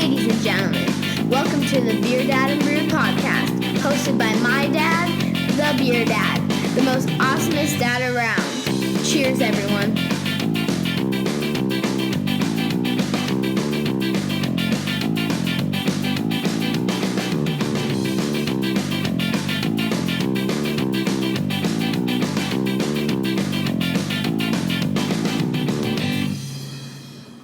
Ladies and gentlemen, welcome to the BeerDad and Brewed podcast, hosted by my dad, the BeerDad, the most awesomest dad around. Cheers, everyone.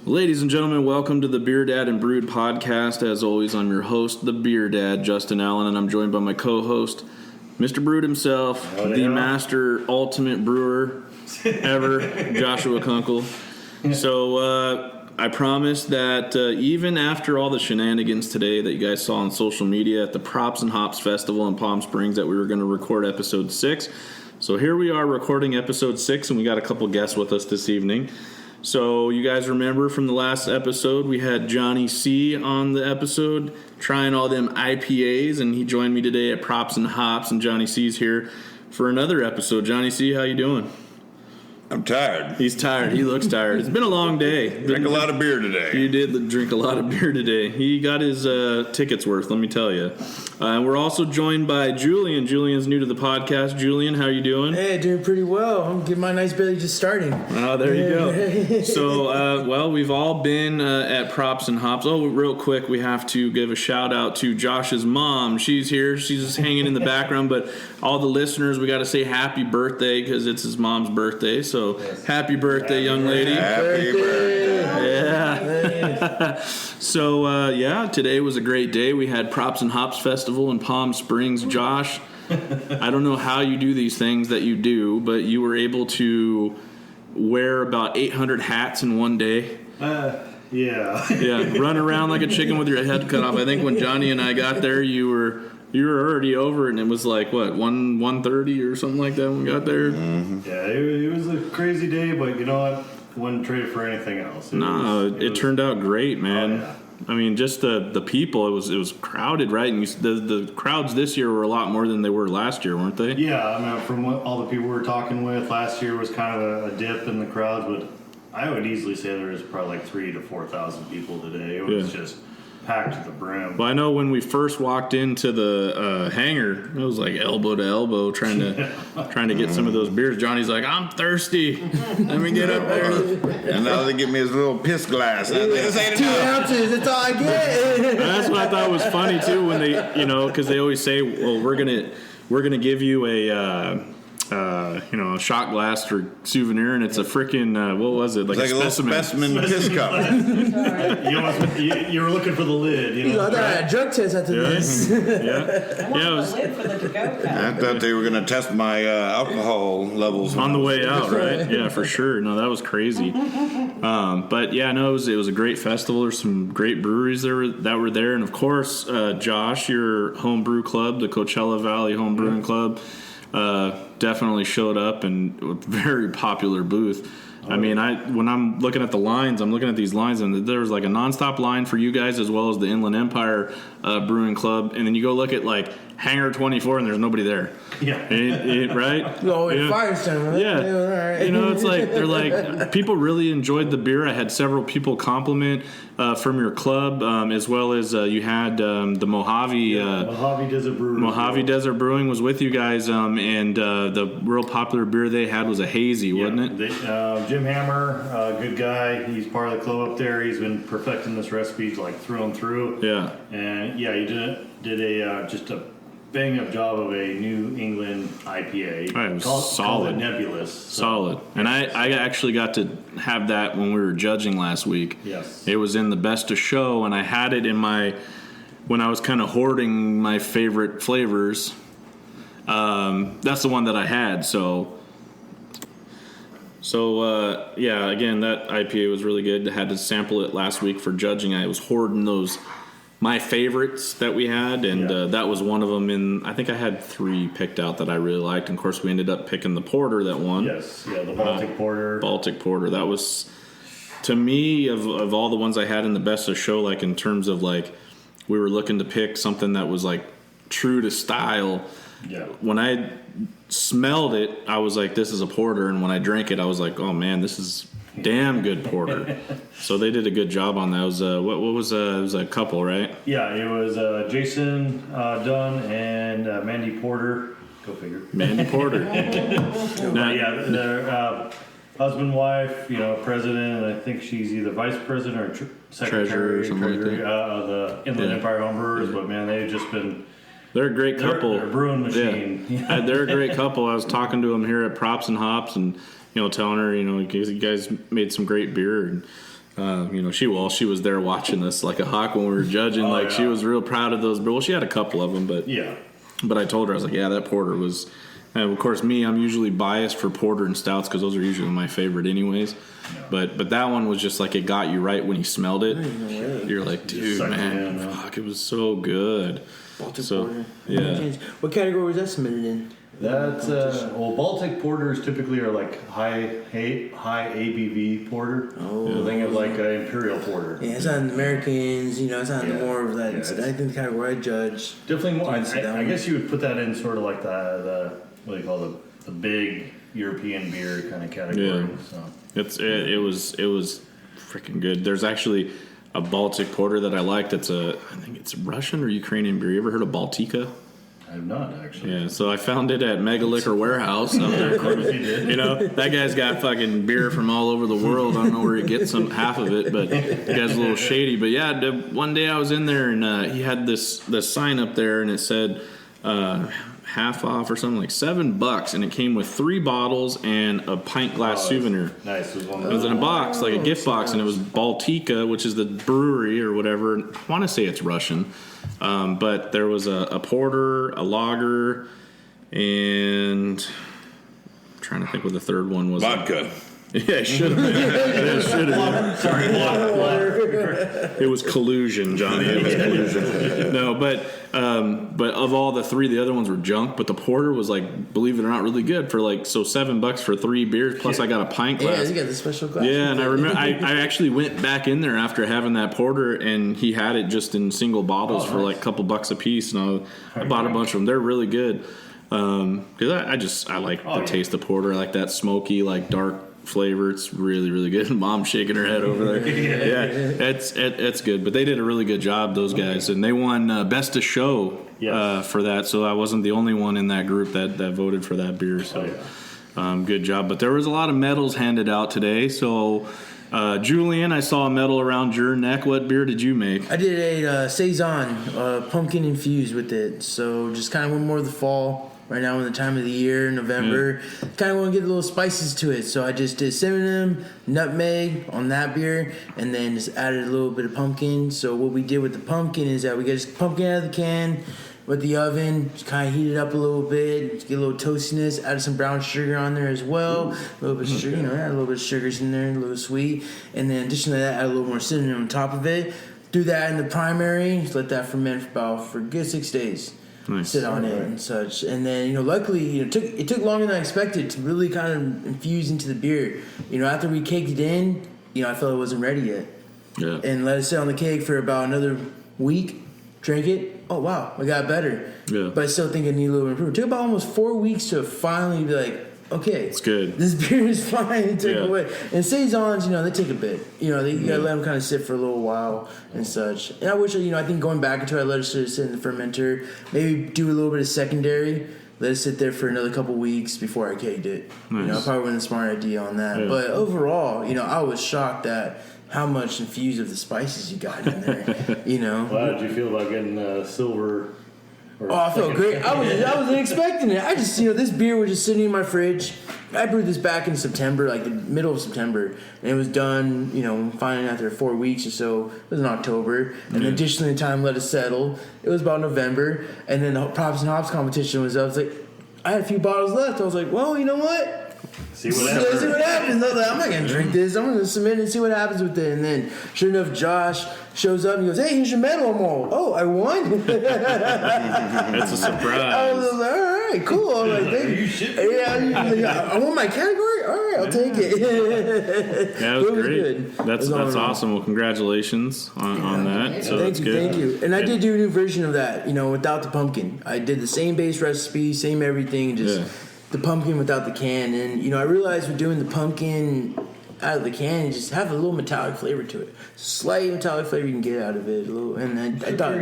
Ladies and gentlemen, welcome to the BeerDad and Brewed podcast. As always, I'm your host, the BeerDad, Justin Allen, and I'm joined by my co-host, Mr. Brewed himself, the master ultimate brewer ever, Joshua Kunkle. So I promised that even after all the shenanigans today that you guys saw on social media at the Props and Hops Festival in Palm Springs, that we were going to record episode 6. So here we are recording episode 6, and we got a couple guests with us this evening. So you guys remember from the last episode, we had Johnnie C on the episode trying all them IPAs, and he joined me today at Props and Hops, and Johnnie C's here for another episode. Johnnie C, how you doing? I'm tired. He's tired. He looks tired. It's been a long day. Drank a lot of beer today. He did drink a lot of beer today. He got his tickets worth, let me tell you. And we're also joined by Julian. Julian's new to the podcast. Julian, how are you doing? Hey, doing pretty well. I'm getting my nice belly just starting. Oh, there you go. So, well, we've all been at Props and Hops. Oh, real quick, we have to give a shout out to Josh's mom. She's here. She's just hanging in the background. But all the listeners, we got to say happy birthday because it's his mom's birthday. So, happy birthday, young lady. Happy birthday. Yeah. So, yeah, today was a great day. We had Props and Hops Festival in Palm Springs. Josh, I don't know how you do these things that you do, but you were able to wear about 800 hats in one day. Yeah, run around like a chicken with your head cut off. I think when Johnnie and I got there, you were already over it, and it was like, what, 1:30 or something like that when we got there? Mm-hmm. Yeah, it was a crazy day, but you know what? Wouldn't trade it for anything else. It turned out great, man. Oh, yeah. I mean, just the people, it was crowded, right? And the crowds this year were a lot more than they were last year, weren't they? Yeah, I mean, from what all the people we were talking with, last year was kind of a dip in the crowds, but I would easily say there was probably like 3,000 to 4,000 people today. It was just packed to the brim. Well, I know when we first walked into the hangar, it was like elbow to elbow trying to get some of those beers. Johnny's like, I'm thirsty. Let me get up there. And now they give me his little piss glass. This ain't 2 enough. ounces, that's all I get. That's what I thought was funny too when they, because they always say, well, we're gonna give you a shot glass or souvenir, and it's a freaking what was it? Like It's a like specimen. a little specimen piss cup. You were looking for the lid, You got a drug test after this. I thought they were going to test my alcohol levels On the way out, right? Yeah, for sure. No, that was crazy. But yeah, no, it was a great festival. There's some great breweries that were there, and of course, Josh, your homebrew club, the Coachella Valley Homebrewing Club, definitely showed up, and a very popular booth. I mean, when I'm looking at the lines, I'm looking at these lines, and there was like a nonstop line for you guys as well as the Inland Empire Brewing Club, and then you go look at like Hangar 24, and there's nobody there. Yeah. Right? Oh, in Firestone. Yeah. Right. It's like, they're like, people really enjoyed the beer. I had several people compliment from your club, as well as you had the Mojave. Mojave Desert Brewing. Mojave Desert Brewing was with you guys, and the real popular beer they had was a hazy, wasn't it? Jim Hammer, good guy. He's part of the club up there. He's been perfecting this recipe like through and through. Yeah. And yeah, he did a just a bang-up job of a New England IPA. It was Call solid. it Nebulous. Solid. And I actually got to have that when we were judging last week. Yes. It was in the best of show, and I had it in when I was kind of hoarding my favorite flavors. That's the one that I had, So, yeah, again, that IPA was really good. I had to sample it last week for judging. I was hoarding my favorites that we had, and that was one of them. And I think I had 3 picked out that I really liked. And of course, we ended up picking the porter that won. Yes, yeah, the Baltic Porter. Baltic Porter. That was, to me, of all the ones I had in the best of show, like in terms of like, we were looking to pick something that was like true to style. Yeah. When I smelled it, I was like, this is a porter. And when I drank it, I was like, oh man, this is Damn good porter. So they did a good job on that. It was it was a couple, right? Yeah, it was Jason Dunn and Mandy Porter. Go figure. Mandy Porter. They're husband, wife, president, and I think she's either vice president or secretary, Treasurer or something like that. of the Inland Empire Homebrewers. But man, they've just been. They're a great couple. They're a brewing machine. Yeah. They're a great couple. I was talking to them here at Props and Hops, and telling her, you guys made some great beer, and she was there watching us like a hawk when we were judging. She was real proud of those. Well, she had a couple of them, but yeah. But I told her, I was like, yeah, that porter was. And of course, I'm usually biased for porter and stouts because those are usually my favorite, anyways. Yeah. But that one was just like it got you right when you smelled it. You're like, dude, man, fuck, it was so good. Baltic porter. Yeah. What category was that submitted in? That's Baltic porters typically are like high ABV porter. Oh, so think of like an imperial porter. Yeah, it's not the Americans. It's not more of that. Yeah, I think the category I judge. Definitely more. I guess you would put that in sort of like the what do you call the big European beer kind of category. Yeah. So it was freaking good. There's actually a Baltic porter that I like. I think it's Russian or Ukrainian beer. You ever heard of Baltica? I have not, actually. Yeah, so I found it at Mega Liquor Warehouse up there. That guy's got fucking beer from all over the world. I don't know where he gets half of it, but the guy's a little shady. But yeah, one day I was in there and he had this sign up there and it said half off or something, like $7, and it came with 3 bottles and a pint glass souvenir. Nice. It was in a box, like a gift box, and it was Baltica, which is the brewery or whatever. I want to say it's Russian. But there was a porter, a lager, and I'm trying to think what the third one was. Vodka. Yeah, it should have been. Sorry, water. It was collusion, Johnny. It was collusion. No, but of all the 3, the other ones were junk. But the porter was like, believe it or not, really good for $7 for 3 beers. Plus, I got a pint glass. Yeah, you got the special glass. Yeah, and I remember I actually went back in there after having that porter, and he had it just in single bottles for like a couple bucks a piece, and I bought a bunch of them. They're really good because I like the taste of porter. I like that smoky, like dark flavor. It's really, really good. Mom's shaking her head over there. Yeah, it's good. But they did a really good job, those guys, and they won Best of Show for that. So I wasn't the only one in that group that voted for that beer. So good job. But there was a lot of medals handed out today. So Julian, I saw a medal around your neck. What beer did you make? I did a Saison, pumpkin infused with it. So just kind of went more of the fall. Right now in the time of the year, November, kind of want to get a little spices to it. So I just did cinnamon, nutmeg on that beer, and then just added a little bit of pumpkin. So what we did with the pumpkin is that we got just pumpkin out of the can with the oven, just kind of heat it up a little bit, just get a little toastiness, added some brown sugar on there as well. A little bit of sugar, add a little bit of sugars in there, a little sweet. And then additionally to that, add a little more cinnamon on top of it. Do that in the primary, just let that ferment for a good 6 days. Nice. Sit on it and such, and then luckily it took longer than I expected to really kind of infuse into the beer. After we caked it in, I felt it wasn't ready yet. Yeah. And let it sit on the cake for about another week. Drank it. Oh wow, it got better. Yeah. But I still think it needed a little improvement. It took about almost 4 weeks to finally be like, okay, it's good. This beer is fine. It took away. And saisons, they take a bit. You gotta let them kind of sit for a little while and such. And I wish, I think going back into it, I let it sit in the fermenter. Maybe do a little bit of secondary. Let it sit there for another couple weeks before I caked it. Nice. I probably wasn't a smart idea on that. Yeah. But overall, I was shocked at how much infused of the spices you got in there. Well, how did you feel about getting silver? I felt great. I wasn't expecting it. I just, this beer was just sitting in my fridge. I brewed this back in September, like the middle of September, and it was done, fine after 4 weeks or so. It was in October, and additionally, the time let it settle. It was about November, and then the Props and Hops competition was up. I was like, I had a few bottles left. I was like, well, you know what? See what happens. I was like, I'm not going to drink this. I'm going to submit it and see what happens with it. And then, sure enough, Josh shows up and he goes, hey, here's your medal. I'm all, oh, I won? That's a surprise. I was like, all right, cool. I was like, thank you. Yeah, I won my category? All right, I'll take it. Yeah, it was great. Good. That's awesome. Well, congratulations on that. So thank you. And I did do a new version of that, without the pumpkin. I did the same base recipe, same everything, just... the pumpkin without the can. And I realized with doing the pumpkin out of the can and just have a little metallic flavor to it. Slight metallic flavor you can get out of it. A little, and I thought.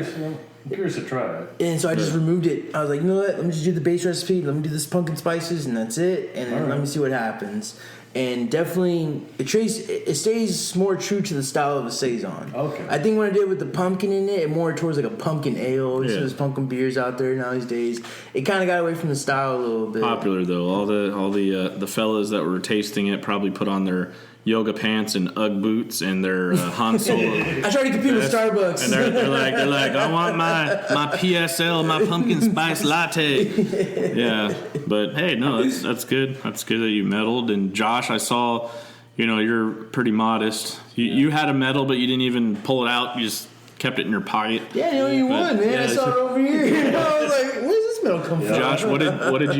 I'm curious to try it. And so I just removed it. I was like, you know what? Let me just do the base recipe. Let me do this pumpkin spices, and that's it. And then let me see what happens. And definitely, it stays more true to the style of a saison. Okay. I think when I did with the pumpkin in it more towards like a pumpkin ale. There's pumpkin beers out there now these days. It kind of got away from the style a little bit. Popular though. All the fellas that were tasting it probably put on their yoga pants and UGG boots and their Han Solo. I tried to compete with Starbucks. And they're like, I want my PSL, my pumpkin spice latte. Yeah, but hey, no, that's good. That's good that you medaled. And Josh, I saw, you're pretty modest. You had a medal, but you didn't even pull it out. You just kept it in your pocket. Yeah, you won, man. Yeah, I saw it over here. I was like, where's this medal come from? Josh, what did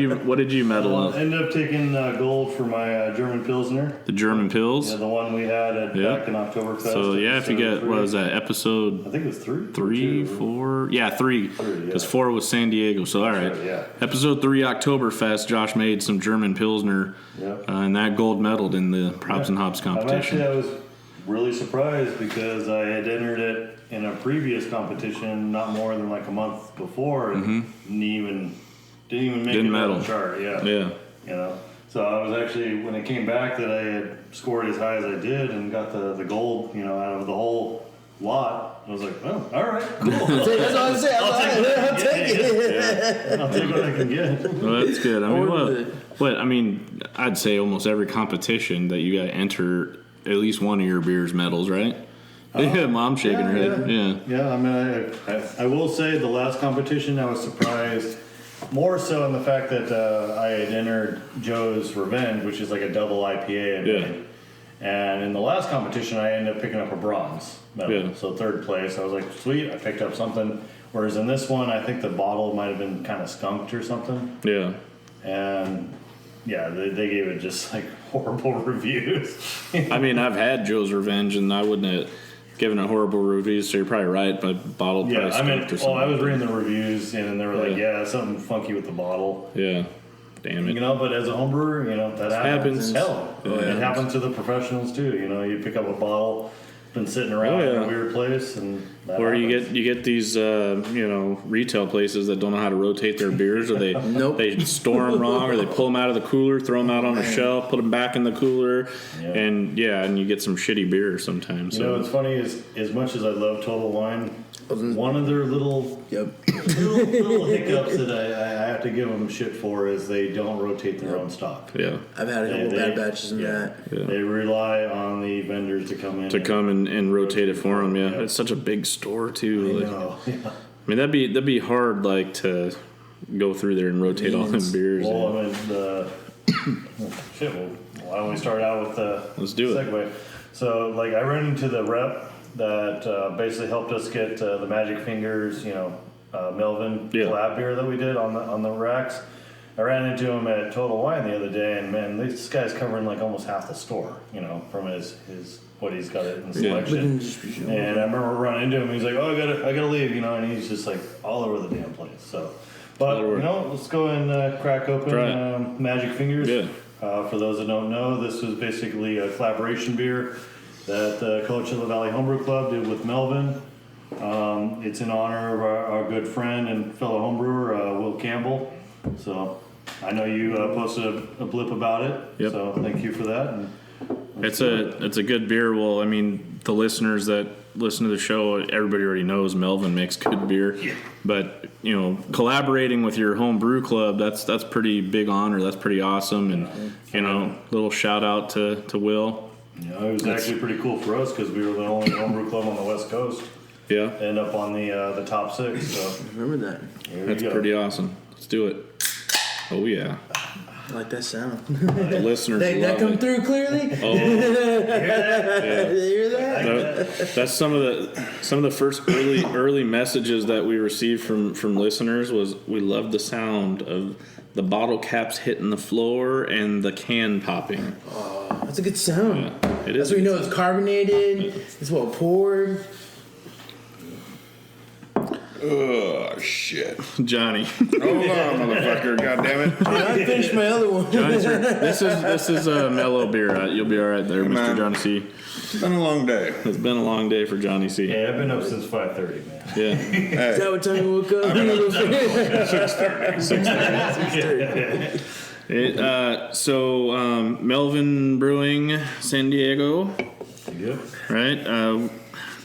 you medal in? I ended up taking gold for my German Pilsner. The German Pils? Yeah, the one we had back in Oktoberfest. So, if you get, what was that, episode? I think it was 3. 3, 4? Yeah, 3. Because 4 was San Diego, so all right. Yeah. Episode 3, Oktoberfest, Josh made some German Pilsner, and that gold medaled in the Props and Hops competition. I was really surprised because I had entered it in a previous competition not more than like a month before and didn't even make it on the chart. Yeah. So I was actually, when it came back that I had scored as high as I did and got the gold, out of the whole lot, I was like, oh, all right, cool. That's all I say. I'll take it. I'll take what I can get. Well, that's good. I mean, I'd say almost every competition that you got to enter at least one of your beers medals, right? Mom shaking her head. Yeah, I mean, I will say the last competition I was surprised more so in the fact that I had entered Joe's Revenge, which is like a double IPA. And in the last competition, I ended up picking up a bronze medal. So 3rd place. I was like, sweet, I picked up something. Whereas in this one, I think the bottle might have been kind of skunked or something. Yeah. And they gave it just like horrible reviews. I mean, I've had Joe's Revenge, and I wouldn't have given it horrible reviews, so you're probably right, but bottle price skunked or something. I was reading the reviews, and they were like, something funky with the bottle. Yeah. Damn it. But as a homebrewer, that happens. Hell, it happens to the professionals too. You pick up a bottle, been sitting around in a weird place, and or you get these retail places that don't know how to rotate their beers, or they they store them wrong, or they pull them out of the cooler, throw them out on a shelf, put them back in the cooler, and you get some shitty beer sometimes. What's funny is, as much as I love Total Wine, one of their little hiccups that I have to give them shit for is they don't rotate their own stock. Yeah, I've had a couple bad batches of that. Yeah. They rely on the vendors to come in and rotate it for them. Yeah, it's such a big store too. I mean, that'd be hard, like, to go through there and rotate all them beers. Well, I mean, why don't we start out with the segue? So, like, I ran into the rep that basically helped us get the Magic Fingers, Melvin collab beer that we did on the racks. I ran into him at Total Wine the other day, and man, this guy's covering like almost half the store, from his what he's got in selection. And I remember running into him. He's like, "Oh, I gotta leave," and he's just like all over the damn place. So, but let's go and crack open Magic Fingers. Yeah. For those that don't know, this was basically a collaboration beer that the Coachella Valley Homebrew Club did with Melvin. It's in honor of our good friend and fellow homebrewer, Will Campbell. So I know you posted a blip about it. Yep. So thank you for that. And it's a good beer. Well, I mean, the listeners that listen to the show, everybody already knows Melvin makes good beer. Yeah. But collaborating with your home brew club, that's pretty big honor. That's pretty awesome. And little shout out to Will. It was actually pretty cool for us because we were the only homebrew club on the West Coast. Yeah. End up on the top 6. So Remember that. That's pretty awesome. Let's do it. Oh yeah. I like that sound. The listeners that come through clearly. Oh. Hear that? That's some of the first early messages that we received from listeners was we love the sound of the bottle caps hitting the floor and the can popping. Oh, that's a good sound. Yeah, it is. That's what it's carbonated. It's well poured. shit. Johnny. Hold on, motherfucker. God damn it. I finished my other one. This is a mellow beer. You'll be all right there, Mr. man. Johnny C. It's been a long day. It's been a long day for Johnny C. Yeah, I've been up since 5:30, man. Yeah. Is that what time you woke up? 6:30. So Melvin Brewing, San Diego, Yep. right?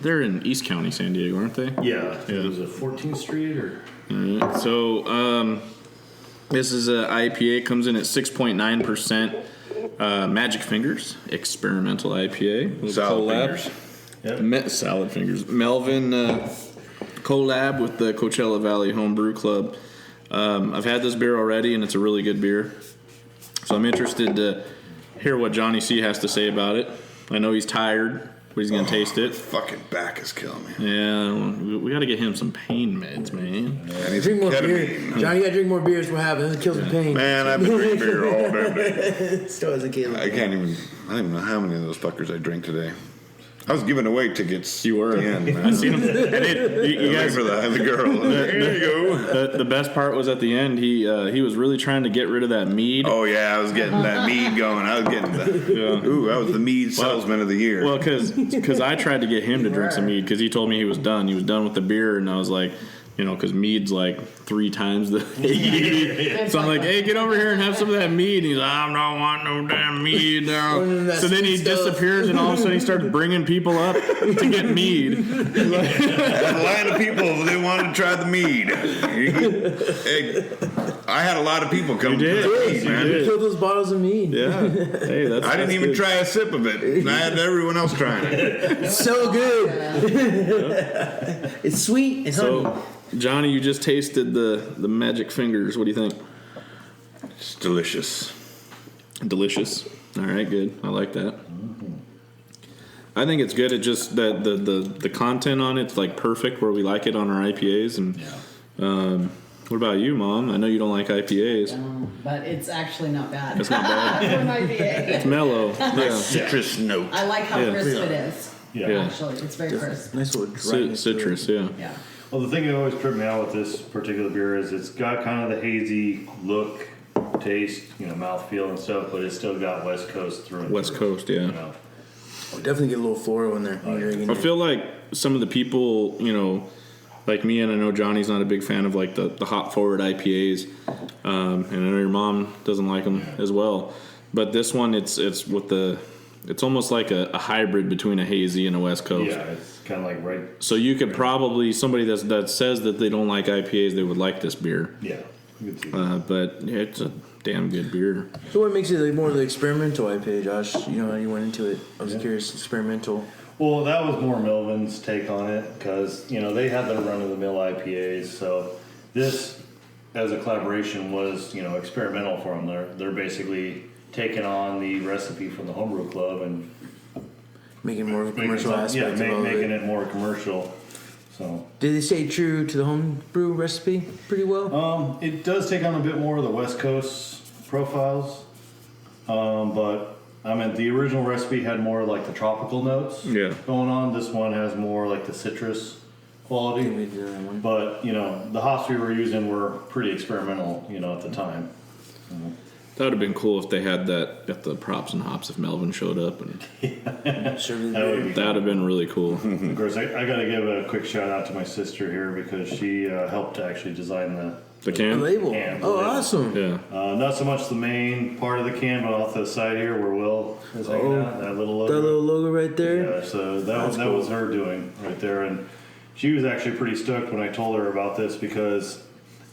They're in East County, San Diego, aren't they? Yeah. Yeah. Was it 14th Street or? Alright, so this is a IPA, comes in at 6.9%. Magic Fingers experimental IPA. Salad fingers. Yep. Salad Fingers. Melvin collab with the Coachella Valley Homebrew Club. I've had this beer already, and it's a really good beer. So I'm interested to hear what Johnny C has to say about it. I know he's tired, but he's going to taste it. Fucking back is killing me. Yeah, we got to get him some pain meds, man. I need Drink some more beer. ketamine. Johnny, you gotta drink more beers. What happens? It kills the pain. Man, I've been drinking beer all damn day. Still hasn't killed I don't even know how many of those fuckers I drank today. I was giving away tickets. You were. At the end, man. I seen him. And you guys, for the girl. There you go. the best part was at the end. He was really trying to get rid of that mead. Oh yeah, I was getting that mead going. I was getting ooh, I was the mead salesman of the year. Well, because I tried to get him to drink some mead because he told me he was done. He was done with the beer, and I was like, because mead's like 3 times the ABV. So I'm like, hey, get over here and have some of that mead. And he's like, I don't want no damn mead now. So then he disappears, and all of a sudden he starts bringing people up to get mead. a line of people, they wanted to try the mead. Hey, I had a lot of people come You to did. the mead, You man. did. Kill those bottles of mead. Yeah. Hey, that's. I didn't even good. try a sip of it. And I had everyone else trying it. So good. It's sweet and honey. So, Johnny, you just tasted the Magic Fingers. What do you think? It's delicious. Delicious. All right, good. I like that. I think it's good. It just that the content on it's like perfect where we like it on our IPAs. And what about you, Mom? I know you don't like IPAs. But it's actually not bad. It's not bad. For an IPA. It's mellow. Yeah. Citrus note. I like how Yeah. crisp it is. Yeah. Actually, it's very crisp. Nice little dryness to it. Citrus. Yeah. Yeah. Well, the thing that always tripped me out with this particular beer is it's got kind of the hazy look, taste, mouthfeel and stuff, but it's still got West Coast through and West through, Coast, yeah. Definitely get a little floral in there. When you're drinking I it. feel like some of the people, like me, and I know Johnny's not a big fan of like the hop forward IPAs, and I know your mom doesn't like them as well. But this one, it's almost like a hybrid between a hazy and a West Coast. Yeah, it's kind of like right. So you could probably somebody that says that they don't like IPAs, they would like this beer. Yeah, you can see that. But yeah, it's a damn good beer. So what makes it like more of the experimental IPA, Josh? You went into it. I was curious, experimental. Well, that was more Melvin's take on it because they had their run of the mill IPAs. So this, as a collaboration, was experimental for them. They're basically taking on the recipe from the Homebrew Club and Making more of a commercial making aspect of all of making it. it more commercial. So Did they stay true to the homebrew recipe pretty well? it does take on a bit more of the West Coast profiles, but the original recipe had more like the tropical notes going on. This one has more like the citrus quality. We did that one. But the hops we were using were pretty experimental, at the time. That would have been cool if they had that at the props and hops if Melvin showed up, and Sure That would be that would have been really cool. Of course, I got to give a quick shout out to my sister here because she helped to actually design the The can? label. can. Oh, awesome. Yeah. Not so much the main part of the can, but off the side here where Will is hanging out, that little logo. That little logo right there. Yeah, so that was her doing right there, and she was actually pretty stoked when I told her about this because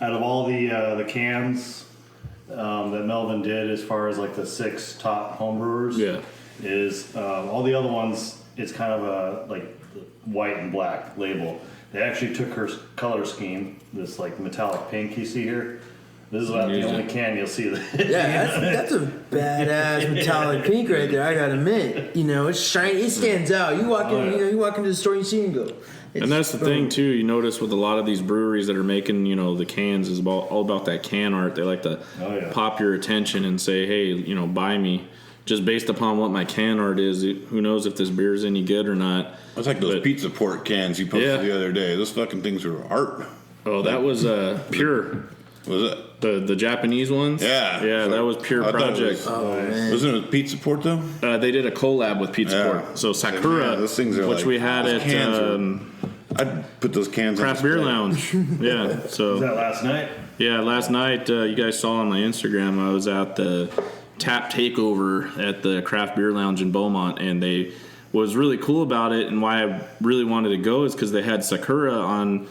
out of all the cans that Melvin did, as far as like the 6 top homebrewers, is all the other ones. It's kind of a like white and black label. They actually took her color scheme, this like metallic pink you see here. This is about the only can you'll see that. Yeah, that's a badass metallic pink right there. I gotta admit, it's shiny. It stands out. You walk in, you walk into the store, and you see it and go. And that's the thing too. You notice with a lot of these breweries that are making, the cans is all about that can art. They like to pop your attention and say, "Hey, buy me." Just based upon what my can art is, who knows if this beer is any good or not. It's like those pizza port cans you posted the other day. Those fucking things are art. Oh, that was Pure. Was it? The Japanese ones? Yeah. Yeah, that was Pure Project. Wasn't it with Pizza Port, though? They did a collab with Pizza Port. So Sakura, those things are which like, we had at I'd put those cans on Craft Beer Lounge. Yeah. So Was that last night? yeah, last night you guys saw on my Instagram, I was at the Tap Takeover at the Craft Beer Lounge in Beaumont, and they was really cool about it, and why I really wanted to go is because they had Sakura on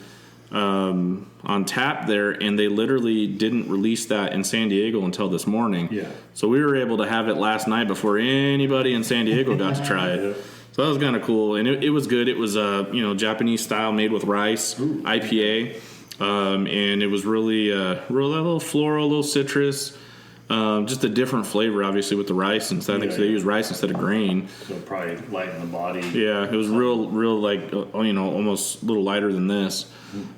tap there, and they literally didn't release that in San Diego until this morning. Yeah. So we were able to have it last night before anybody in San Diego got to try it. So that was kind of cool, and it was good. It was Japanese style, made with rice, IPA, and it was really a little floral, a little citrus, just a different flavor, obviously with the rice instead. I think they use rice instead of grain. So probably lighten the body. Yeah, it was real like almost a little lighter than this,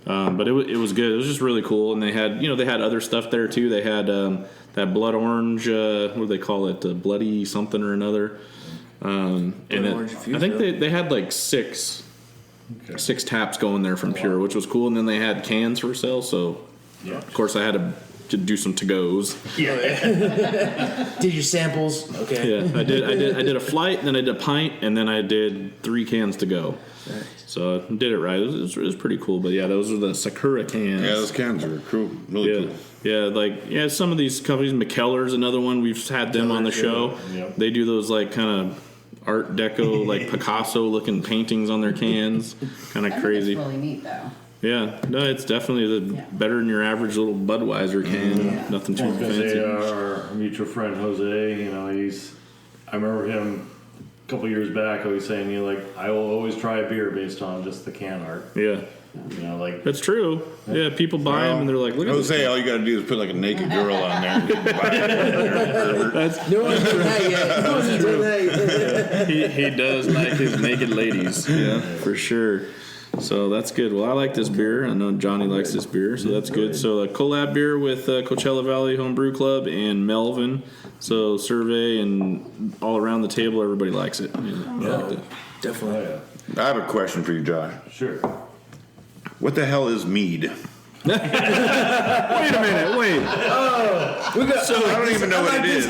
but it was good. It was just really cool, and they had other stuff there too. They had that blood orange, what do they call it? Bloody something or another. And I think they had like six taps going there from Pure, which was cool. And then they had cans for sale. So of course I had to do some to-goes. Did your samples? Okay. Yeah, I did a flight, and then I did a pint, and then I did 3 cans to go. Nice. So I did it right. It was pretty cool. But yeah, those are the Sakura cans. Yeah, those cans are cool. Really cool. Yeah, some of these companies, McKellar's another one. We've had them on the show. Yep. They do those like kind of Art Deco, like Picasso looking paintings on their cans. Kind of crazy. That's really neat, though. Yeah, no, it's definitely better than your average little Budweiser can. Yeah. Nothing too fancy. Our mutual friend Jose, I remember him a couple years back always saying, I will always try a beer based on just the can art. Yeah. That's true. Yeah, people buy them and they're like, look at this. Jose, all you got to do is put like a naked girl on there. No one's done that yet. He does like his naked ladies. Yeah, for sure. So that's good. Well, I like this beer. I know Johnnie likes this beer, so that's good. So a collab beer with Coachella Valley Homebrew Club and Melvin. So survey and all around the table, everybody likes it. Definitely. I have a question for you, Josh. Sure. What the hell is mead? Wait a minute. Wait. I don't even know what it is.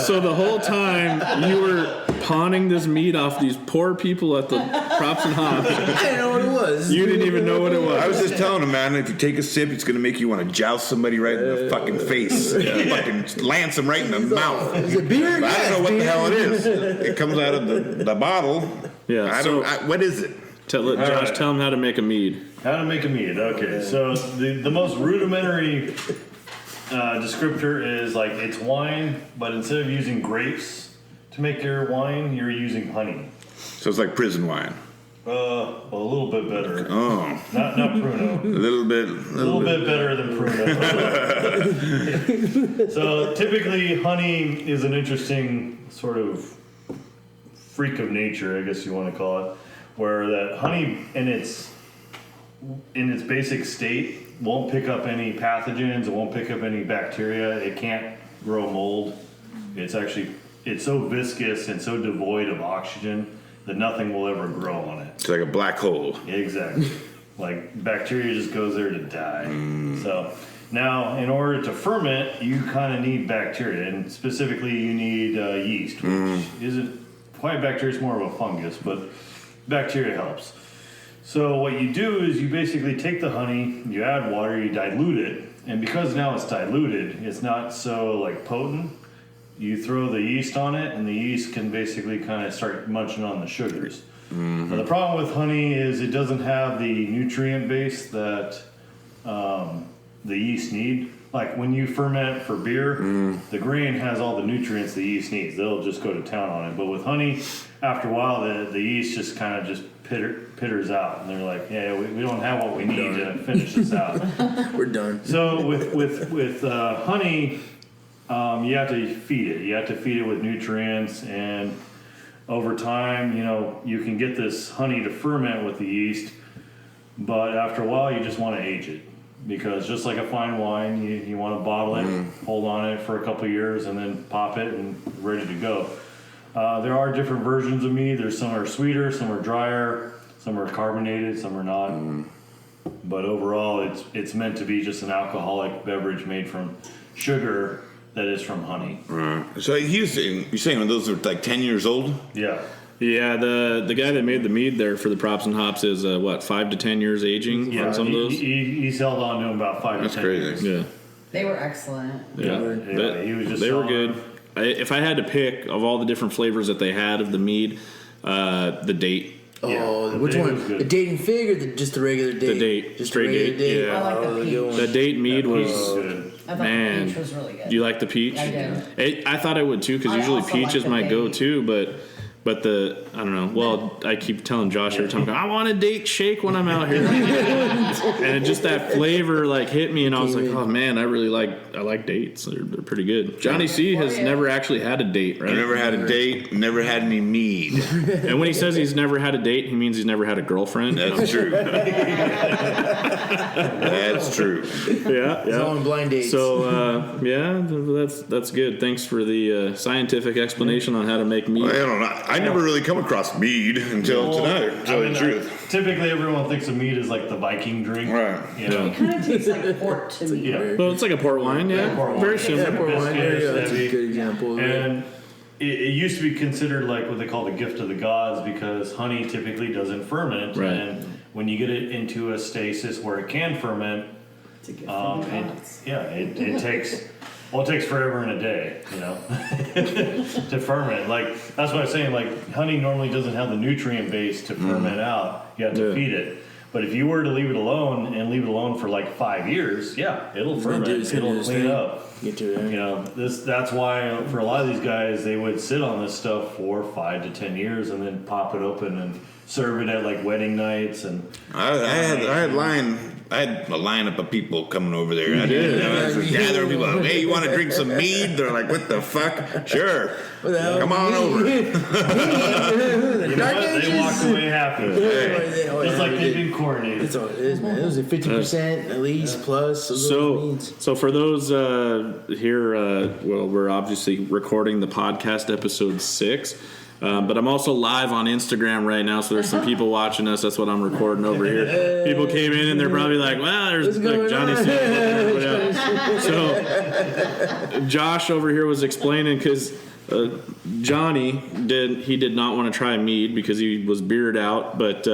So the whole time you were pawning this meat off these poor people at the Props and Hops. I didn't know what it was. You didn't even know what it was. I was just telling him, man, if you take a sip, it's going to make you want to joust somebody right in the fucking face. Fucking lance them right in the mouth. Is it beer? I don't know what the hell it is. It comes out of the bottle. Yeah. What is it? Tell them how to make a mead. How to make a mead. Okay, so the most rudimentary descriptor is it's wine, but instead of using grapes to make your wine, you're using honey. So it's like prison wine. A little bit better. Oh. Not Pruno. A little bit better than Pruno. So typically honey is an interesting sort of freak of nature, I guess you want to call it, where that honey in its basic state won't pick up any pathogens, it won't pick up any bacteria, it can't grow mold. It's so viscous and so devoid of oxygen that nothing will ever grow on it. It's like a black hole. Exactly. Bacteria just goes there to die. So now, in order to ferment, you kind of need bacteria, and specifically you need yeast, which isn't quite bacteria, it's more of a fungus, but bacteria helps. So what you do is you basically take the honey, you add water, you dilute it, and because now it's diluted, it's not so potent. You throw the yeast on it, and the yeast can basically kind of start munching on the sugars. Now, the problem with honey is it doesn't have the nutrient base that the yeast need. Like when you ferment for beer, the grain has all the nutrients the yeast needs. They'll just go to town on it. But with honey, after a while, the yeast just kind of pitters out, and they're like, "Yeah, we don't have what we need to finish this out." We're done. So with honey, you have to feed it. You have to feed it with nutrients, and over time, you can get this honey to ferment with the yeast. But after a while, you just want to age it. Because just like a fine wine, you want to bottle it, hold on it for a couple of years, and then pop it and ready to go. There are different versions of mead. Some are sweeter, some are drier. Some are carbonated, some are not. But overall, it's meant to be just an alcoholic beverage made from sugar that is from honey. So you're saying those are like 10 years old? Yeah. Yeah, the guy that made the mead there for the props and hops is 5 to 10 years aging on some of those. He's held on to them about 5 to 10 years. Yeah. They were excellent. Yeah, he was just they were good. If I had to pick of all the different flavors that they had of the mead, the date. Oh, which one? The date and fig or just the regular date? The date, just straight regular date. Yeah, I like the peach. the date mead was. I thought Man, the peach was really good. Do you like the peach? I do. I thought I would too, because I usually also peach like is the my date. go-to, but I don't know. Well, I keep telling Josh every time, I want a date shake when I'm out here, and just that flavor hit me, and I was like, oh man, I like dates. They're pretty good. Johnny C has never actually had a date, right? I never had a date, never had any mead. And when he says he's never had a date, he means he's never had a girlfriend. That's true. That's true. Yeah, It's all in blind dates. So that's good. Thanks for the scientific explanation on how to make mead. Well, I don't know. I never really come across mead until tonight, to tell you the truth. Typically, everyone thinks of mead as like the Viking drink. Right. You know? It kind of tastes like port to me. Yeah. Well, it's like a port wine, yeah. Port wine. Very similar. Port wine, Biscuits, that's a heavy. good example of it. And it used to be considered like what they call the gift of the gods because honey typically doesn't ferment. Right. And when you get it into a stasis where it can ferment, It's a gift from the it gods. takes forever and a day, to ferment. Like that's what I'm saying. Like honey normally doesn't have the nutrient base to ferment out. You have to feed it. But if you were to leave it alone for like 5 years, it'll ferment. It'll clean up. Get to it. That's why for a lot of these guys they would sit on this stuff for 5 to 10 years and then pop it open and serve it at like wedding nights and. I had a lineup of people coming over there. I was gathering people. Like, hey, you want to drink some mead? They're like, what the fuck? Sure. Come on over. You know what? They walked away happy. Just like they've been coronated. That's all it is, man. It was a 50% at least plus. So for those here, we're obviously recording the podcast episode 6. But I'm also live on Instagram right now, so there's some people watching us. That's what I'm recording over here. People came in and they're probably like, "Well, there's like Johnny C." So Josh over here was explaining because Johnny did not want to try mead because he was bearded out, but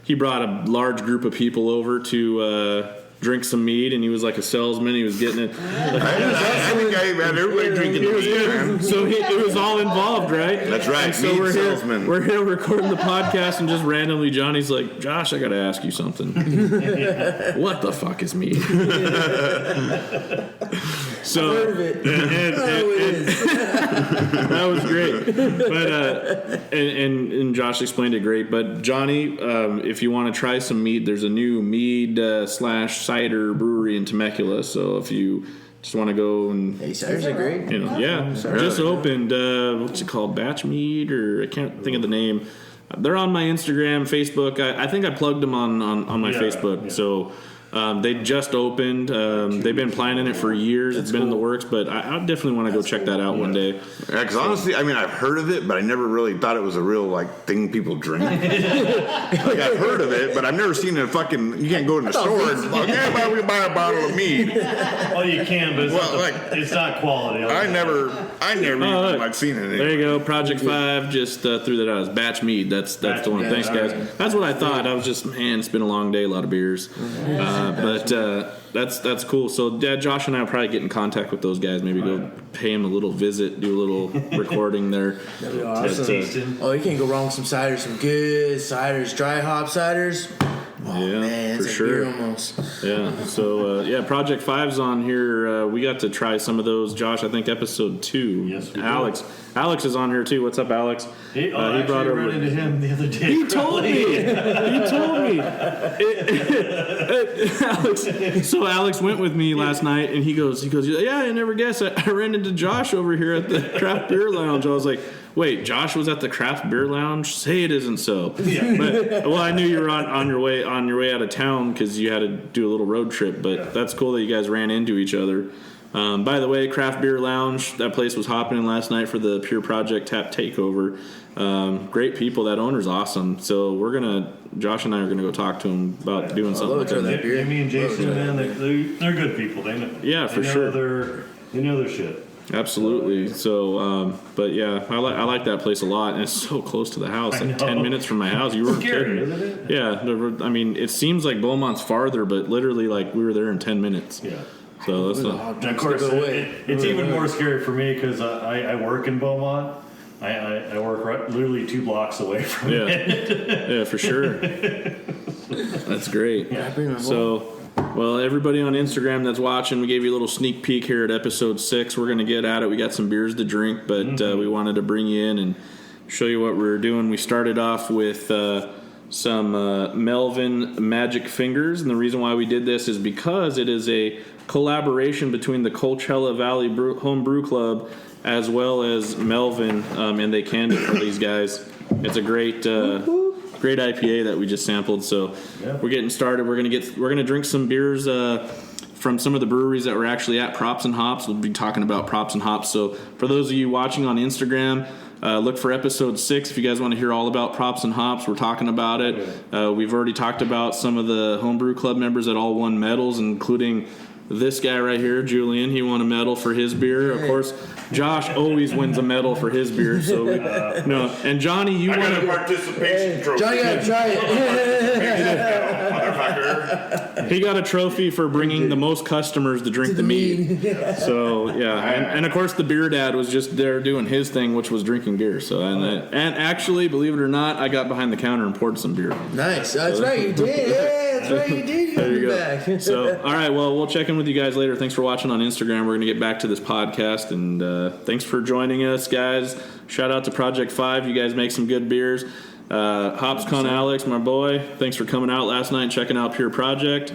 he brought a large group of people over to drink some mead, and he was like a salesman. He was getting it. I think I had everybody drinking the mead, man. So it was all involved, right? That's right. And so Mead we're salesman. we're here recording the podcast, and just randomly Johnny's like, Josh, I got to ask you something. What the fuck is mead? So I've heard of it. that was great. But and Josh explained it great. But Johnny, if you want to try some mead, there's a new mead / cider brewery in Temecula. So if you just want to go and Ciders are great. just opened what's it called, Batch Mead, or I can't think of the name. They're on my Instagram, Facebook. I think I plugged them on my Facebook. Yeah. So they just opened. They've been planning it for years. It's been in the works, but I definitely want to go check that out one day. Yeah, because honestly, I mean, I've heard of it, but I never really thought it was a real thing people drink. I've heard of it, but I've never seen a fucking. You can't go in the store and we buy a bottle of mead. Well, you can, but it's not quality. I never even seen it. There you go, Project 5 just threw that out as Batch Mead. That's the one. Thanks, guys. That's what I thought. I was just, man, it's been a long day, a lot of beers. But that's cool. So Josh and I will probably get in contact with those guys. Maybe go pay them a little visit, do a little recording there. That'd be awesome. You can't go wrong with some ciders, some good ciders, dry hop ciders. Oh, yeah, man, it's for like sure. beer almost. Yeah. So Project 5's on here. We got to try some of those. Josh, I think episode 2. Yes, we Alex is on here too. What's up, Alex? He brought over. I ran into him the other day. He told me. Alex. So Alex went with me last night, and he goes. Yeah, I never guessed. I ran into Josh over here at the craft beer lounge. I was like, wait, Josh was at the craft beer lounge? Say it isn't so. Yeah. But I knew you were on your way out of town because you had to do a little road trip. But that's cool that you guys ran into each other. By the way, Craft Beer Lounge, that place was hopping in last night for the Pure Project Tap Takeover. Great people. That owner's awesome. So Josh and I are gonna go talk to him about doing something with them. Me and Jason, man, they're good people. They know. Yeah, for sure. They know their shit. Absolutely. So, but yeah, I like that place a lot, and it's so close to the house. Like 10 minutes from my house. You weren't kidding. Isn't it? Yeah. I mean, it seems like Beaumont's farther, but literally, like, we were there in 10 minutes. Yeah. So that's and of course, it's even more scary for me because I work in Beaumont. I work literally 2 blocks away from it. Yeah, for sure. That's great. Yeah. So, well, everybody on Instagram that's watching, we gave you a little sneak peek here at episode 6. We're going to get at it. We got some beers to drink, but we wanted to bring you in and show you what we're doing. We started off with some Melvin Magic Fingers, and the reason why we did this is because it is a collaboration between the Coachella Valley Homebrew Club as well as Melvin, and they canned it for these guys. It's a great IPA that we just sampled. So we're getting started. We're gonna drink some beers from some of the breweries that were actually at Props and Hops. We'll be talking about Props and Hops. So for those of you watching on Instagram, look for episode 6 if you guys want to hear all about Props and Hops. We're talking about it. We've already talked about some of the Homebrew Club members that all won medals, including this guy right here, Julian. He won a medal for his beer. Of course, Josh always wins a medal for his beer. So and Johnny, you won a participation trophy. Johnny got to try it. Motherfucker. He got a trophy for bringing the most customers to drink the mead. So and of course the BeerDad was just there doing his thing, which was drinking beer. So and actually, believe it or not, I got behind the counter and poured some beer. Nice. That's right, you did. Yeah, that's right, you did. There you go. Back. So all right, well, we'll check in with you guys later. Thanks for watching on Instagram. We're gonna get back to this podcast, and thanks for joining us, guys. Shout out to Project 5. You guys make some good beers. HopsCon Alex, my boy, thanks for coming out last night and checking out Pure Project.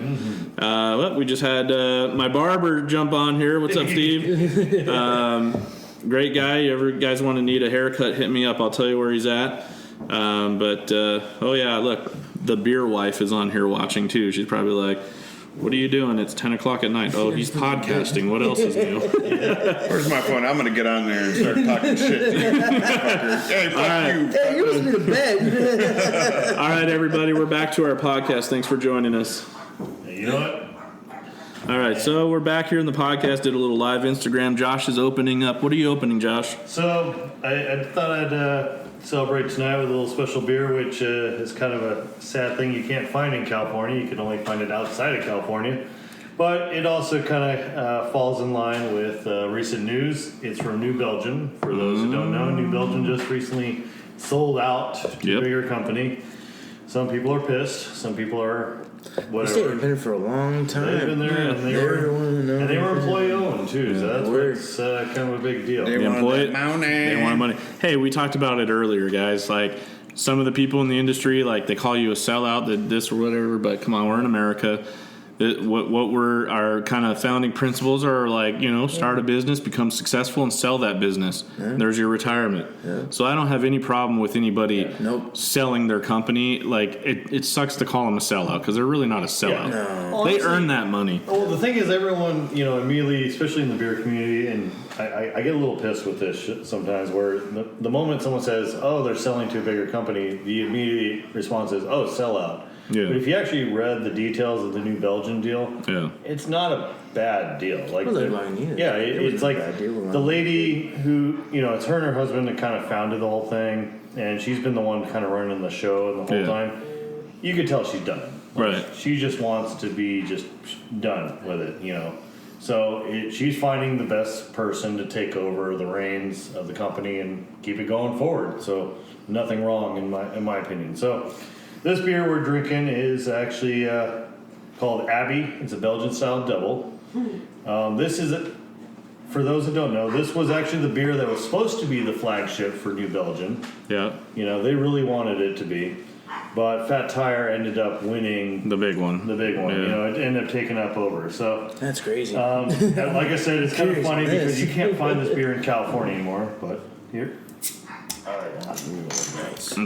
Well, we just had my barber jump on here. What's up, Steve? Great guy. You guys want to need a haircut, hit me up. I'll tell you where he's at. Oh yeah, look, the beer wife is on here watching too. She's probably like, what are you doing? It's 10 o'clock at night. Oh, he's podcasting. What else is new? Where's my phone? I'm going to get on there and start talking shit to you. Hey, fuck you. Hey, you must be to bed. All right, everybody, we're back to our podcast. Thanks for joining us. You know what? All right, so we're back here in the podcast. Did a little live Instagram. Josh is opening up. What are you opening, Josh? So I thought I'd celebrate tonight with a little special beer, which is kind of a sad thing you can't find in California. You can only find it outside of California. But it also kind of falls in line with recent news. It's from New Belgium. For those who don't know, New Belgium just recently sold out to a bigger company. Some people are pissed. Some people are whatever. They've been there for a long time. They've been there, and they were employee owned too. So that's what's kind of a big deal. They wanted money. Hey, we talked about it earlier, guys. Like some of the people in the industry, like they call you a sellout, this or whatever. But come on, we're in America. What we're our kind of founding principles are like, start a business, become successful, and sell that business. Yeah. There's your retirement. Yeah. So I don't have any problem with anybody selling their company. Like it sucks to call them a sellout because they're really not a sellout. Yeah. No. They earn that money. Well, the thing is, everyone immediately, especially in the beer community, and I get a little pissed with this shit sometimes. Where the moment someone says, "Oh, they're selling to a bigger company," the immediate response is, "Oh, sellout." Yeah. But if you actually read the details of the New Belgium deal, it's not a bad deal. Like, it's like the lady who, it's her and her husband that kind of founded the whole thing, and she's been the one kind of running the show the whole time. You could tell she's done. Right. She just wants to be just done with it, So she's finding the best person to take over the reins of the company and keep it going forward. So nothing wrong in my opinion. So this beer we're drinking is actually called Abbey. It's a Belgian-style double. This is, for those that don't know, this was actually the beer that was supposed to be the flagship for New Belgium. Yeah. They really wanted it to be. But Fat Tire ended up winning the big one. Yeah. It ended up taking up over. So that's crazy. Like I said, it's kind of funny because you can't find this beer in California anymore. But here.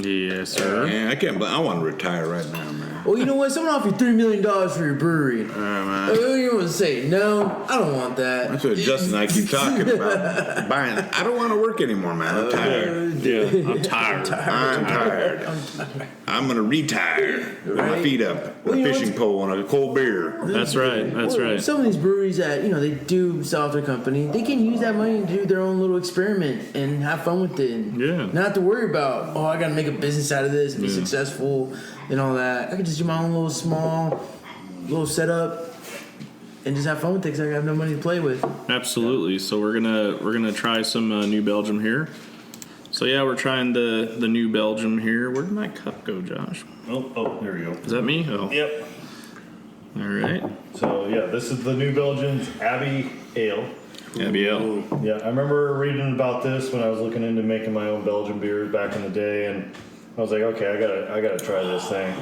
Yes, sir. Man, I want to retire right now, man. well, you know what? Someone offered $3 million for your brewery. What do you want to say? No, I don't want that. That's what Justin and I keep talking about. Buying. I don't want to work anymore, man. I'm tired. I'm tired. I'm tired. I'm going to retire with my feet up, with a fishing pole and a cold beer. That's right. That's right. Some of these breweries that, they do sell off their company, they can use that money to do their own little experiment and have fun with it. And not have to worry about, I got to make a business out of this and be successful and all that. I can just do my own little small setup and just have fun with it because I have no money to play with. Absolutely. So we're gonna try some New Belgium here. So yeah, we're trying the New Belgium here. Where did my cup go, Josh? Oh, there we go. Is that me? Oh. Yep. All right. So yeah, this is the New Belgium's Abbey Ale. Abbey Ale. Yeah, I remember reading about this when I was looking into making my own Belgian beers back in the day, and I was like, okay, I gotta try this thing.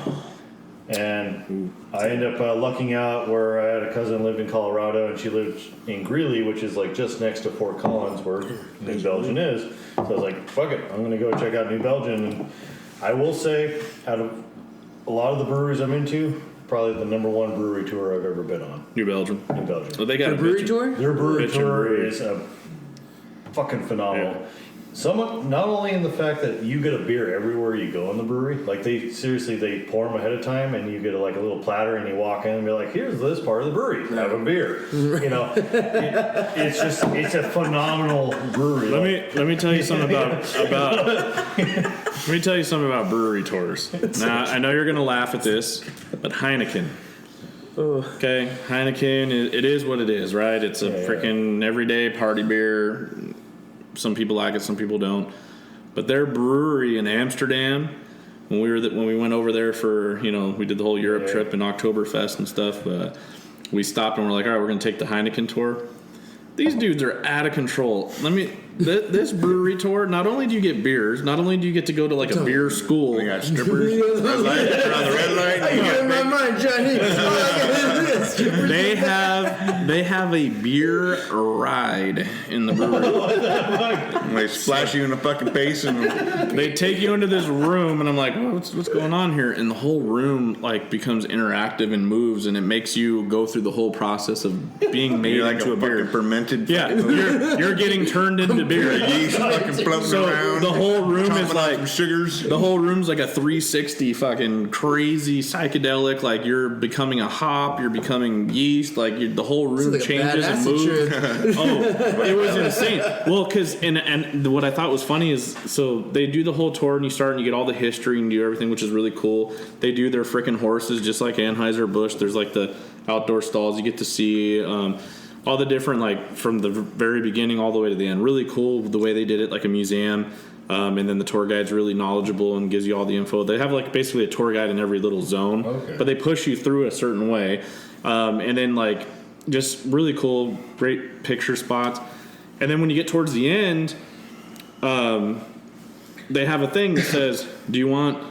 And I ended up lucking out where I had a cousin who lived in Colorado, and she lived in Greeley, which is like just next to Fort Collins, where New Belgium is. So I was like, fuck it, I'm gonna go check out New Belgium. And I will say, out of a lot of the breweries I'm into, probably the #1 brewery tour I've ever been on. New Belgium. New Belgium. So they got a brewery tour? Their brewery Bitchin' tour brewery. is fucking phenomenal. Somewhat, not only in the fact that you get a beer everywhere you go in the brewery, like they pour them ahead of time, and you get a little platter, and you walk in and be like, "Here's this part of the brewery, have a beer." It's a phenomenal brewery. Let me tell you something about let me tell you something about brewery tours. Now I know you're gonna laugh at this, but Heineken. Okay, Heineken. It is what it is, right? It's a freaking everyday party beer. Some people like it, some people don't. But their brewery in Amsterdam, when we went over there for, we did the whole Europe trip and Oktoberfest and stuff, we stopped and we're like, all right, we're going to take the Heineken tour. These dudes are out of control. This brewery tour, not only do you get beers, not only do you get to go to a beer school. We got strippers. Red light, turn on the red light. You In my mind, Johnny. They have a beer ride in the brewery. They splash you in the fucking face and They take you into this room, and I'm like, what's going on here? And the whole room becomes interactive and moves, and it makes you go through the whole process of being made you're like into a a beer. fucking fermented. Yeah, you're getting turned into beer. Yeast fucking floating So around. the whole room chomping is on like some sugars. The whole room's like a 360 fucking crazy psychedelic. Like you're becoming a hop, you're becoming yeast. The whole room It's like a changes bad and acid moves. Oh, it was insane. Well, because and what I thought was funny is so they do the whole tour and you start and you get all the history and do everything, which is really cool. They do their freaking horses just like Anheuser-Busch. There's the outdoor stalls you get to see. All the different, from the very beginning all the way to the end. Really cool the way they did it, like a museum. And then the tour guide's really knowledgeable and gives you all the info. They have, basically a tour guide in every little zone. Okay. But they push you through a certain way. And then, just really cool, great picture spots. And then when you get towards the end, they have a thing that says, do you want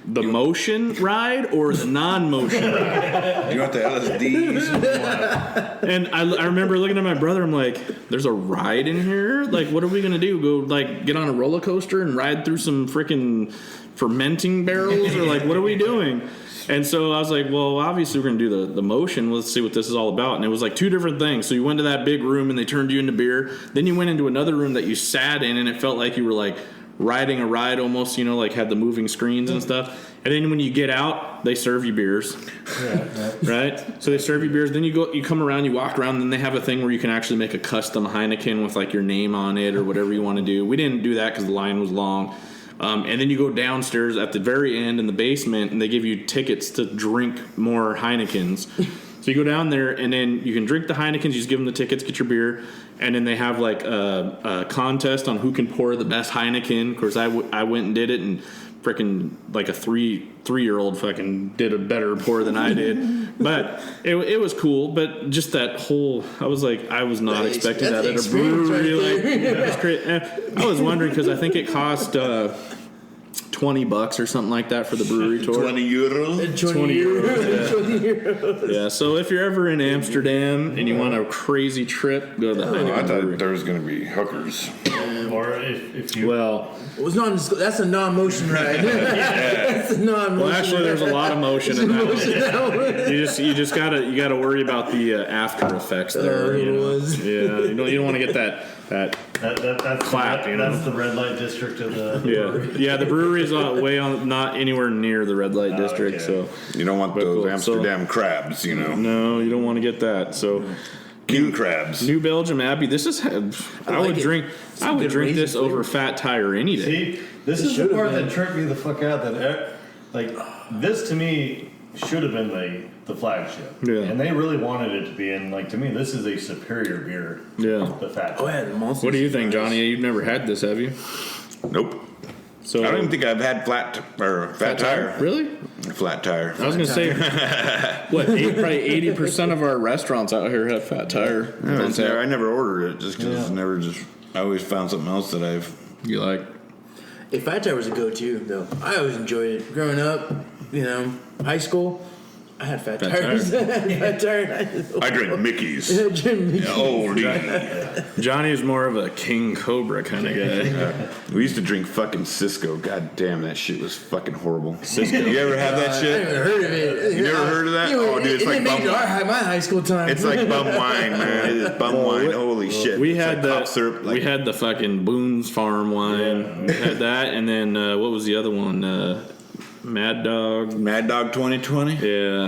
the motion ride or the non-motion ride? You want the LSDs? And I remember looking at my brother, I'm like, there's a ride in here? What are we going to do? Go, get on a roller coaster and ride through some freaking fermenting barrels? Or, what are we doing? And so I was like, well, obviously we're going to do the motion. Let's see what this is all about. And it was 2 different things. So you went to that big room and they turned you into beer. Then you went into another room that you sat in and it felt like you were riding a ride almost, had the moving screens and stuff. And then when you get out, they serve you beers. Yeah. Right? So they serve you beers. Then you come around, you walk around, and then they have a thing where you can actually make a custom Heineken with your name on it or whatever you want to do. We didn't do that because the line was long. And then you go downstairs at the very end in the basement, and they give you tickets to drink more Heinekens. So you go down there, and then you can drink the Heinekens. You just give them the tickets, get your beer, and then they have a contest on who can pour the best Heineken. Of course, I went and did it, and freaking a three-year-old fucking did a better pour than I did. But it was cool. But just that whole, I was not expecting that at a brewery. It was crazy. I was wondering because I think it cost $20 or something like that for the brewery tour. 20 euros. 20 euros. 20 euros. Yeah, so if you're ever in Amsterdam and you want a crazy trip, go to the Heineken I Brewery. thought there was going to be hookers. Or if you Well, It was not. That's a non-motion ride. That's a non-motion. well, actually, there's a lot of motion in that one. ride. You just gotta worry about the after effects there. it You know? was. Yeah, you don't want to get that. that's Clap, the, you know? that's the red light district of the Yeah, the brewery's way on, not anywhere near the red light district. okay. So You don't want But those cool. Amsterdam crabs, you know. no, you don't want to get that. So King crabs. New Belgium Abbey. This is. I would like it. drink. I would good drink raisin this over flavor. Fat Tire any day. See, this is the should've part been. that tripped me the fuck out. Like this to me should have been the flagship. Yeah. And they really wanted it to be. And like to me, this is a superior beer. Yeah. The Fat. Oh yeah, the monster. What do you think, Johnny? You've never had this, have you? Nope. So I don't even think I've had fat tire. Really? Flat tire. I was gonna say, what? Probably 80% of our restaurants out here have Fat Tire. I never ordered it just because I always found something else that You like? If Fat Tire was a go-to, though, I always enjoyed it. Growing up, high school, I had Fat Tires. Fat Tire. I drink Mickey's. Jimmy. Oldie. Johnny is more of a King Cobra kind of guy. We used to drink fucking Cisco. God damn, that shit was fucking horrible. Cisco. You ever have that I shit? never heard of it. You never heard of that? Yeah, Oh, dude, it's it like didn't make bum wine. my high school time. It's like bum wine, man. It is bum wine. Holy shit. We It's had like the cough syrup. we had the fucking Boone's Farm wine. We had that, and then what was the other one? Mad Dog. Mad Dog 2020. Yeah.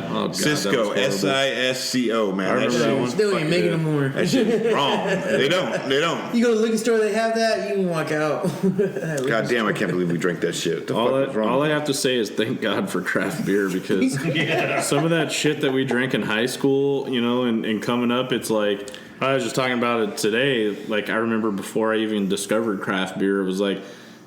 Oh god. Cisco. that was horrible. Sisco, man. I remember that one. Still ain't making them more. That shit wrong. They don't. You go to the liquor store, they have that, you can walk out. God damn, I can't believe we drank that shit. The fuck is wrong? All I have to say is thank God for craft beer because some of that shit that we drank in high school, and coming up, it's like I was just talking about it today. Like I remember before I even discovered craft beer, it was like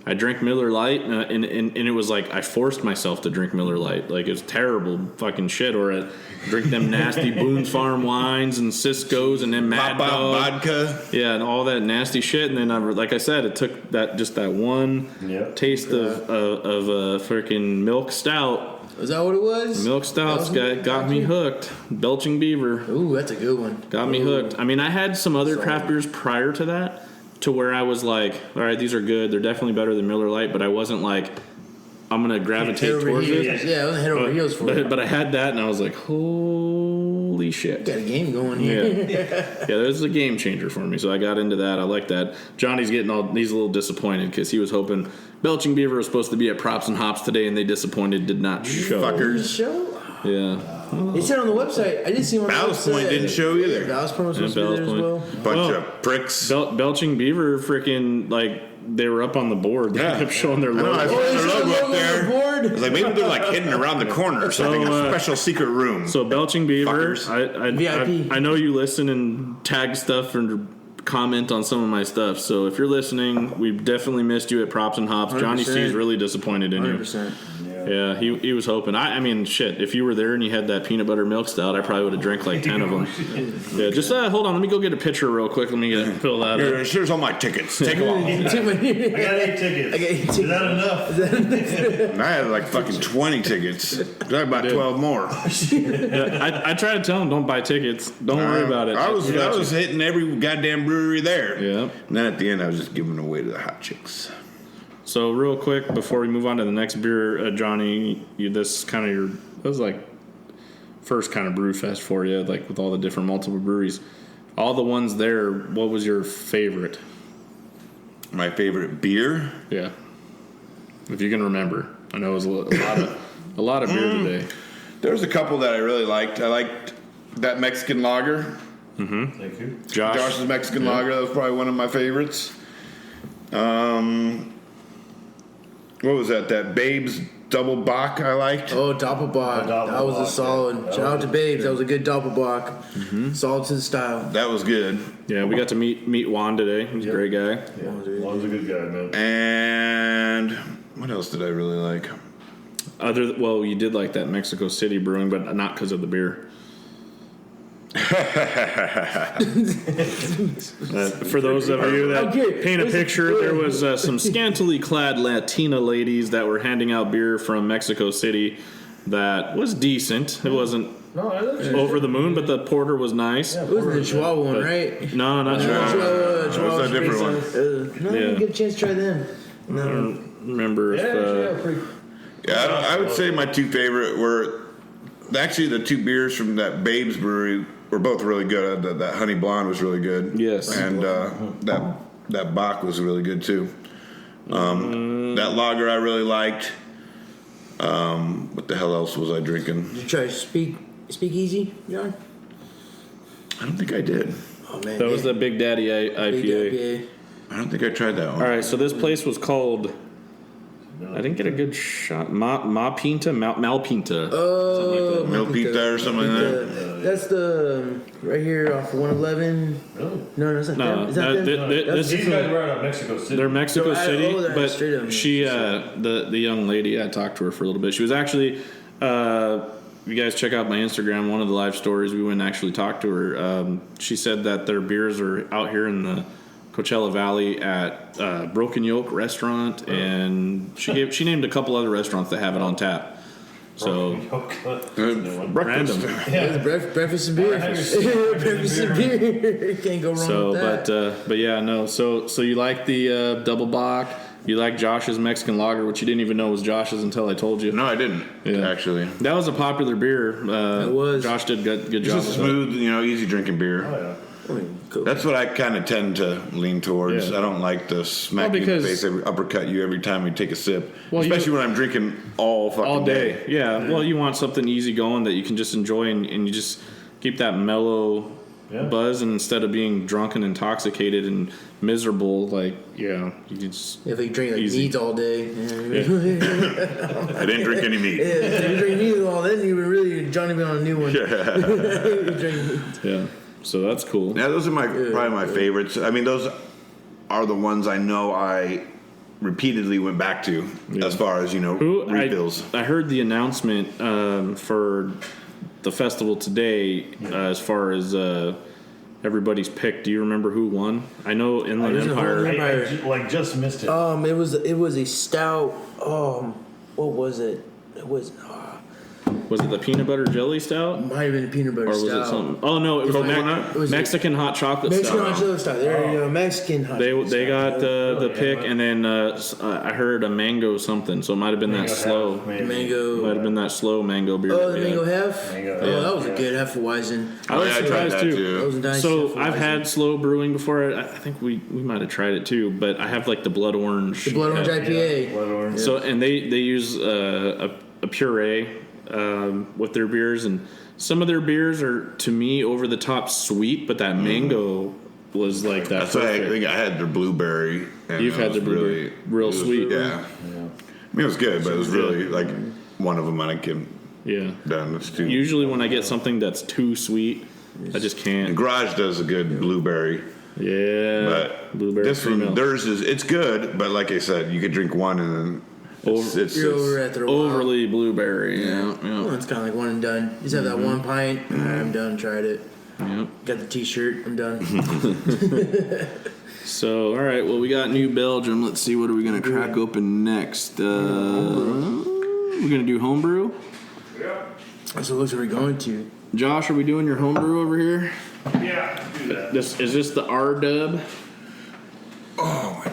I drank Miller Lite, and it was like I forced myself to drink Miller Lite. Like it was terrible fucking shit. Or I drink them nasty Boone's Farm wines and Cisco's and then Mad Dog vodka. Yeah, and all that nasty shit. And then, like I said, it took that one taste of a freaking milk stout. Is that what it was? Milk stouts got me hooked. Belching Beaver Ooh, that's a good one. got me hooked. I mean, I had some other craft beers prior to that, to where I was like, all right, these are good. They're definitely better than Miller Lite, but I wasn't like, I'm gonna gravitate towards it. Yeah, I was head over heels for it. But I had that, and I was like, holy shit. Got a game going here. Yeah, that was a game changer for me. So I got into that. I like that. Johnny's he's a little disappointed because he was hoping Belching Beaver was supposed to be at Props and Hops today, and they disappointed. Did not show. Fuckers. Show? Yeah. It said on the website. I didn't see one on the Ballast website. Point didn't show either. Ballast Point was supposed to be Ballast there as well. Point. Bunch of pricks. Belching Beaver, freaking like they were up on the board. They kept showing their I know, I logo. saw they their showed logo the up logo there. on the board? I was like, maybe they're like hidden around the corner, so I think a special secret room. So Belching Beaver, Fuckers. VIP. I know you listen and tag stuff and comment on some of my stuff. So if you're listening, we definitely missed you at Props and Hops. Johnny 100%. C is really disappointed in you. 100%. Yeah, he was hoping. I mean, shit. If you were there and you had that peanut butter milk stout, I probably would have drank like 10 of them. Yeah, just hold on. Let me go get a picture real quick. Let me fill that up. Here's all my tickets. Take them all. I got 8 tickets. I got 8 tickets. Is that enough? And I had like fucking 20 tickets. I had about 12 more. Yeah, I try to tell them don't buy tickets. Don't worry about it. I was hitting every goddamn brewery there. Yeah. And then at the end, I was just giving away to the hot chicks. So real quick before we move on to the next beer, Johnny, that was like first kind of brew fest for you, like with all the different multiple breweries. All the ones there, what was your favorite? My favorite beer? Yeah, if you can remember. I know it was a lot of beer today. There was a couple that I really liked. I liked that Mexican lager. Thank you. Josh's Mexican lager. That was probably one of my favorites. What was that? That Babes Double Bock I liked. Oh, Doppelbock. That was a solid. Shout out to Babes. That was a good Doppelbock. Solid to the style. That was good. Yeah, we got to meet Juan today. He's a great guy. Juan's a good guy, man. And what else did I really like? You did like that Mexico City brewing, but not because of the beer. For those of you that paint a picture, there was some scantily clad Latina ladies that were handing out beer from Mexico City that was decent. It wasn't over the moon, but the porter was nice. It was the Chihuahua one, right? No, not Chihuahua. It was a different one. No, I didn't get a chance to try them. I don't remember if... I would say my two favorite were actually the two beers from that Babe's brewery were both really good. That Honey Blonde was really good. Yes. And that Bach was really good too. That lager I really liked. What the hell else was I drinking? Did you try Speakeasy, John? I don't think I did. Oh man, That was the Big Daddy IPA. I don't think I tried that one. All right, so this place was called... I didn't get a good shot. Malpinta? Oh, Milpita or something like that. That's the right here off 111. Really? No, that's not No, them. Is that them? this These is guys were out of Mexico City. they're Mexico City, straight up but she, the young lady, I talked to her for a little bit. She was actually, you guys check out my Instagram, one of the live stories, we went and actually talked to her. She said that their beers are out here in the Coachella Valley at Broken Yoke Restaurant, and she named a couple other restaurants that have it on tap. So Breakfast. random. Breakfast and beer. Breakfast and beer. Can't go wrong with that. But yeah, no. So you like the double Bach? You like Josh's Mexican Lager, which you didn't even know was Josh's until I told you. No, I didn't. Yeah. Actually, That was a popular beer. It was. Josh did good job. just a with it. smooth, easy drinking beer. Oh, yeah. Cool. That's what I kind of tend to lean towards. Yeah. I don't like the smack you in because- the face, uppercut you every time you take a sip. Well, Especially when I'm drinking all fucking all day. Yeah. Well, you want something easy going that you can just enjoy, and you just keep that mellow buzz, and instead of being drunk and intoxicated and miserable, you just If you drink like Easy. meats all day. Yeah. I didn't drink any meat. If you drink meats all, then you were really Johnny been on a new one. You drink meats. yeah. So that's cool. Yeah, those are probably my favorites. I mean, those are the ones I know I repeatedly went back to as far as, refills. I heard the announcement for the festival today as far as everybody's pick. Do you remember who won? I know Inland there's a whole Empire. I just missed it. It was a stout. What was it? It was. Was it the peanut butter jelly stout? Might have been a peanut butter Or was stout. it something? Oh no, it was, It was Mexican hot chocolate Mexican stout. hot chocolate stout. There you go. Mexican hot chocolate They got stout. the pick, and then I heard a mango something, so it might have been that slow. Mango. Might have been that slow mango beer. Oh, that the we mango had. hef. Mango, Oh, that was a good Hefeweizen. I was I tried surprised that too. That was a nice So Hefeweizen. I've had slow brewing before. I think we might have tried it too, but I have like the blood orange. The blood orange IPA. Blood orange. So and they use a puree with their beers, and some of their beers are to me over the top sweet, but that mango was like that. That's why I perfect. think I had their blueberry. And You've it had was the blueberry. really, Real it was- sweet. Yeah. I mean, it was good, but it was really like one of them I can Yeah. done. It's too. Usually when I get something that's too sweet, I just And can't. Garage does a good blueberry, Yeah. but Blueberry this cream one, milk. theirs it's good, but like I said, you could drink one and then it's You're over after a while. Overly blueberry. Yeah. Well, Yeah. it's kind of like one and done. You just have that one pint. I'm done. Tried it. Yeah. Got the T-shirt. I'm done. So, all right. Well, we got New Belgium. Let's see. What are we going to crack open next? We're going to do homebrew. So it looks like we're going to. Josh, are we doing your homebrew over here? Yeah, do that. Is this the R Dub? oh my.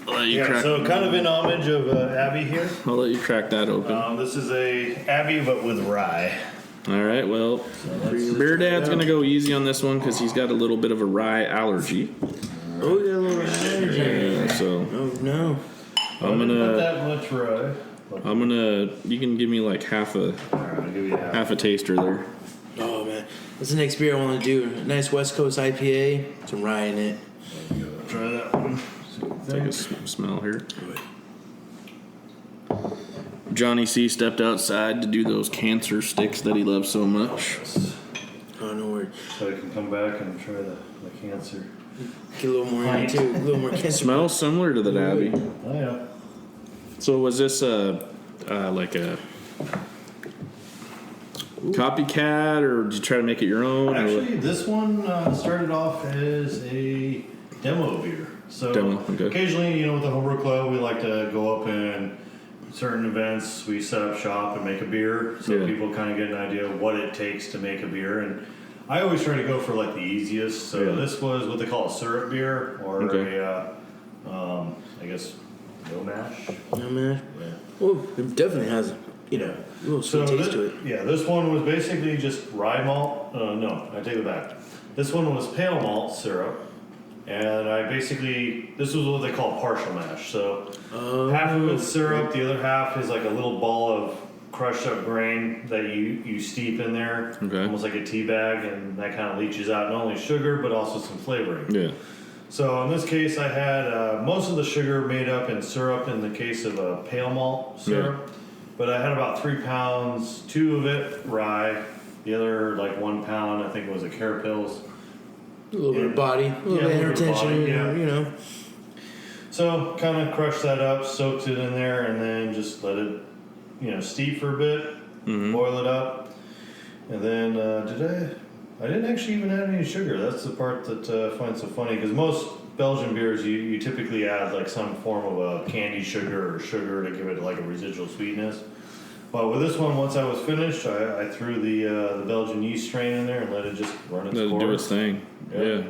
I'll let you Yeah, crack. so kind of in homage of Abby here. I'll let you crack that open. This is a Abby but with rye. All right. Well, BeerDad's going to go easy on this one because he's got a little bit of a rye allergy. Oh, yeah, a little allergy. Yeah, so Oh no. I'm Not gonna. that much rye. You can give me like half a Alright, I'll give you half. taster there. Oh man, that's the next beer I want to do. A nice West Coast IPA, some rye in it. Try that one. Take a smell here. Johnny C stepped outside to do those cancer sticks that he loves so much. Oh no word. So I can come back and try the cancer. Get a little more in it too. A little more cancer. Smells similar to the Abbey. Oh yeah. So was this like a copycat, or did you try to make it your own? Actually, this one started off as a demo beer. So okay. Occasionally, with the Homebrew Club, we like to go up and certain events, we set up shop and make a beer, so people kind of get an idea of what it takes to make a beer. And I always try to go for like the easiest. So this was what they call a syrup beer, or a, I guess, no mash. No mash. Yeah. Well, it definitely has a little sweet taste to it. Yeah, this one was basically just rye malt. No, I take it back. This one was pale malt syrup. And this was what they call partial mash. So half of it's syrup, the other half is like a little ball of crushed up grain that you steep in there, almost like a tea bag, and that kind of leaches out not only sugar but also some flavoring. Yeah. So in this case, I had most of the sugar made up in syrup in the case of a pale malt syrup, but I had about 3 pounds, 2 of it rye, the other like 1 pound I think was a Carapils. A little bit of body, a little bit of retention, So kind of crushed that up, soaked it in there, and then just let it, steep for a bit, boil it up, and then I didn't actually even add any sugar. That's the part that I find so funny, because most Belgian beers you typically add like some form of a candy sugar or sugar to give it like a residual sweetness. But with this one, once I was finished, I threw the Belgian yeast strain in there and let it just run its course. Let it do its thing. Yeah.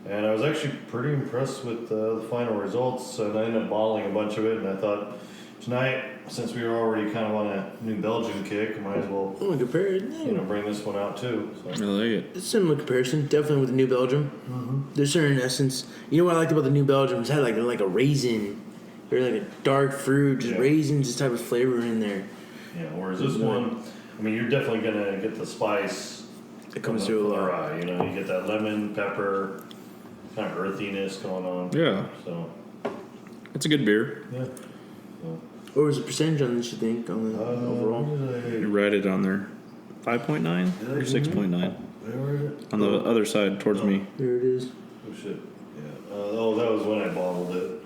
And I was actually pretty impressed with the final results. And I ended up bottling a bunch of it. And I thought, tonight, since we were already kind of on a New Belgium kick, I might as well compare it. Bring this one out too. So. I like it. It's a similar comparison, definitely with the New Belgium. Mm-hmm. There's certain essence. You know what I liked about the New Belgium? It had like a raisin, or like a dark fruit, just raisins, this type of flavor in there. Yeah, whereas this one, you're definitely gonna get the spice. It comes through a lot. Rye, you get that lemon, pepper, kind of earthiness going on. Yeah. So it's a good beer. Yeah. What was the percentage on this, you think, on the overall? You write it on there. 5.9 or 6.9? On the other side towards me. There it is. Oh, shit. Yeah. That was when I bottled it.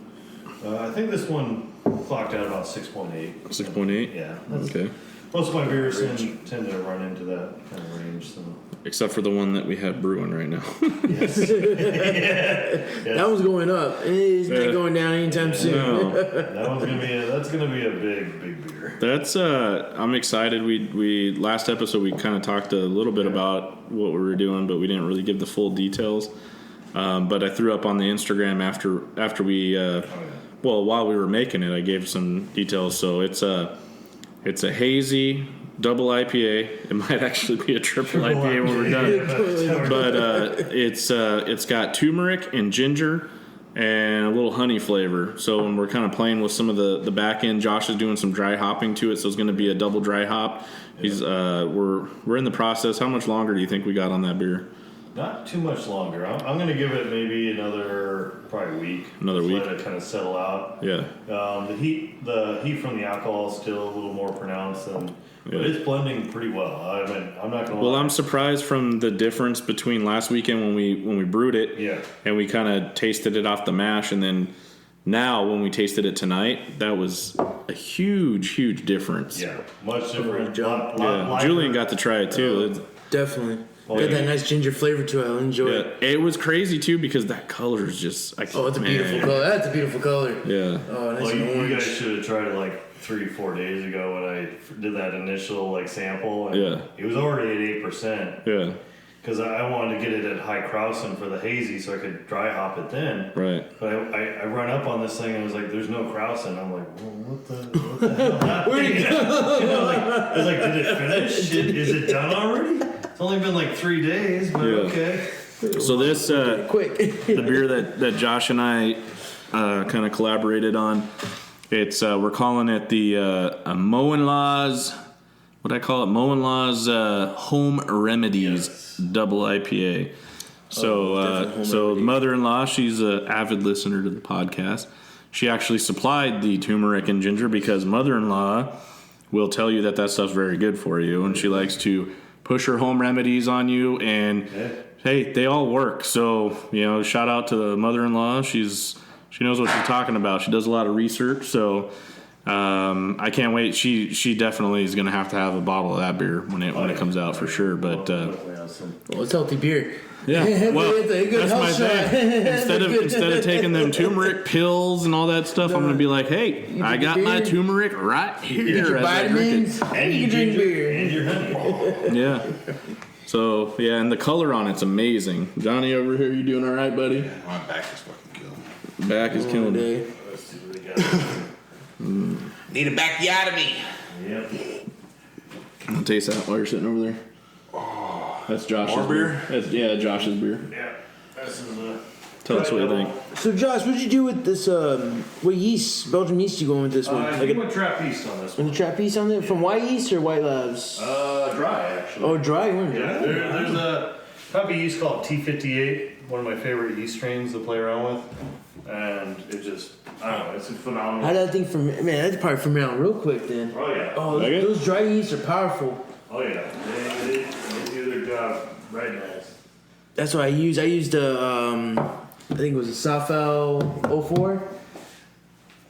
I think this one clocked out about 6.8. 6.8? Yeah. Okay. Most of my beers tend to run into that kind of range. So. Except for the one that we have brewing right now. Yes. That one's going up. It's not going down anytime soon. No. That's gonna be a big beer. That's I'm excited. We last episode we kind of talked a little bit about what we were doing, but we didn't really give the full details. But I threw up on the Instagram after we while we were making it, I gave some details. So it's a hazy double IPA. It might actually be a triple IPA when we're done. But it's got turmeric and ginger and a little honey flavor. So when we're kind of playing with some of the back end, Josh is doing some dry hopping to it. So it's going to be a double dry hop. He's we're in the process. How much longer do you think we got on that beer? Not too much longer. I'm going to give it maybe another probably week. Another week. Let it kind of settle out. Yeah. The heat from the alcohol is still a little more pronounced but it's blending pretty well. I'm not going to lie. I'm surprised from the difference between last weekend when we brewed it. Yeah. And we kind of tasted it off the mash, and then now when we tasted it tonight, that was a huge difference. Yeah. Much different. Julian got to try it too. Definitely. Got that nice ginger flavor to it. I'll enjoy it. It was crazy too because that color is just. It's a beautiful color. That's a beautiful color. Yeah. Oh, nice and orange. You guys should have tried it like 3-4 days ago when I did that initial sample. And it was already at 8%. Yeah. Because I wanted to get it at high Krausen for the hazy so I could dry hop it then. Right. But I run up on this thing and I was like, there's no Krausen. I'm like, well, what the hell happened? Where'd it go? I was like, did it finish? Is it done already? It's only been like 3 days, but okay. So this, quick. the beer that Josh and I kind of collaborated on, it's we're calling it the Mo-in-Law's, what I call it, Mo-in-Law's Home Remedies Double IPA. So so mother-in-law, she's an avid listener to the podcast. She actually supplied the turmeric and ginger because mother-in-law will tell you that stuff's very good for you, and she likes to push her home remedies on you, and hey, they all work. So, shout out to the mother-in-law. She knows what she's talking about. She does a lot of research. So, I can't wait. She definitely is going to have a bottle of that beer when it comes out for sure. But Well, it's healthy beer. yeah, well, It's a good that's my health shot. thing. Instead of taking them turmeric pills and all that stuff, I'm going to be like, hey, I got my beer. turmeric right here. You get your as I drink vitamins, And you you can drink ginger beer. and your honey. it. Yeah. So yeah, and the color on it's amazing. Johnny over here, you doing all right, buddy? My back is fucking killing. Back is killing me. Day. Let's see what we got. Need a bacchiotomy. Yep. I'll taste that while you're sitting over there. Oh, that's Josh's More beer? That's Josh's beer. Yeah. This is Tell us what you think. So, Josh, what'd you do with this? What yeast, Belgian yeast, you going with this one? I Like think went trap yeast on this one. a trap yeast on there from White Yeast or White Labs? Dry actually. Oh, dry one. Yeah, there's a type of yeast called T58, one of my favorite yeast strains to play around with, and it just, I don't know, it's a phenomenal. How did that thing ferment? Man, that's probably ferment out real quick then. Oh yeah, Oh, Like it? those dry yeasts are powerful. oh yeah, they do their job right nice. That's what I used. I used I think it was a Safel 04.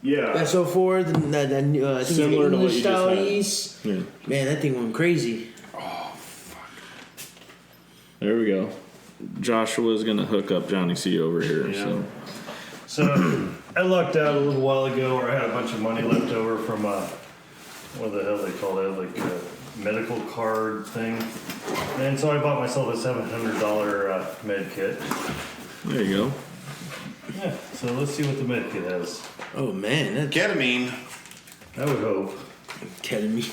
Yeah, That's 04. That I think it's Similar to what English you just style had. yeast. Yeah. Man, that thing went crazy. There we go. Joshua's gonna hook up Johnny C over here. Yeah. So I lucked out a little while ago where I had a bunch of money left over from what the hell they call it, like a medical card thing. And so I bought myself a $700 med kit. There you go. Yeah, so let's see what the med kit has. Oh man, that's Ketamine. I would hope. ketamine.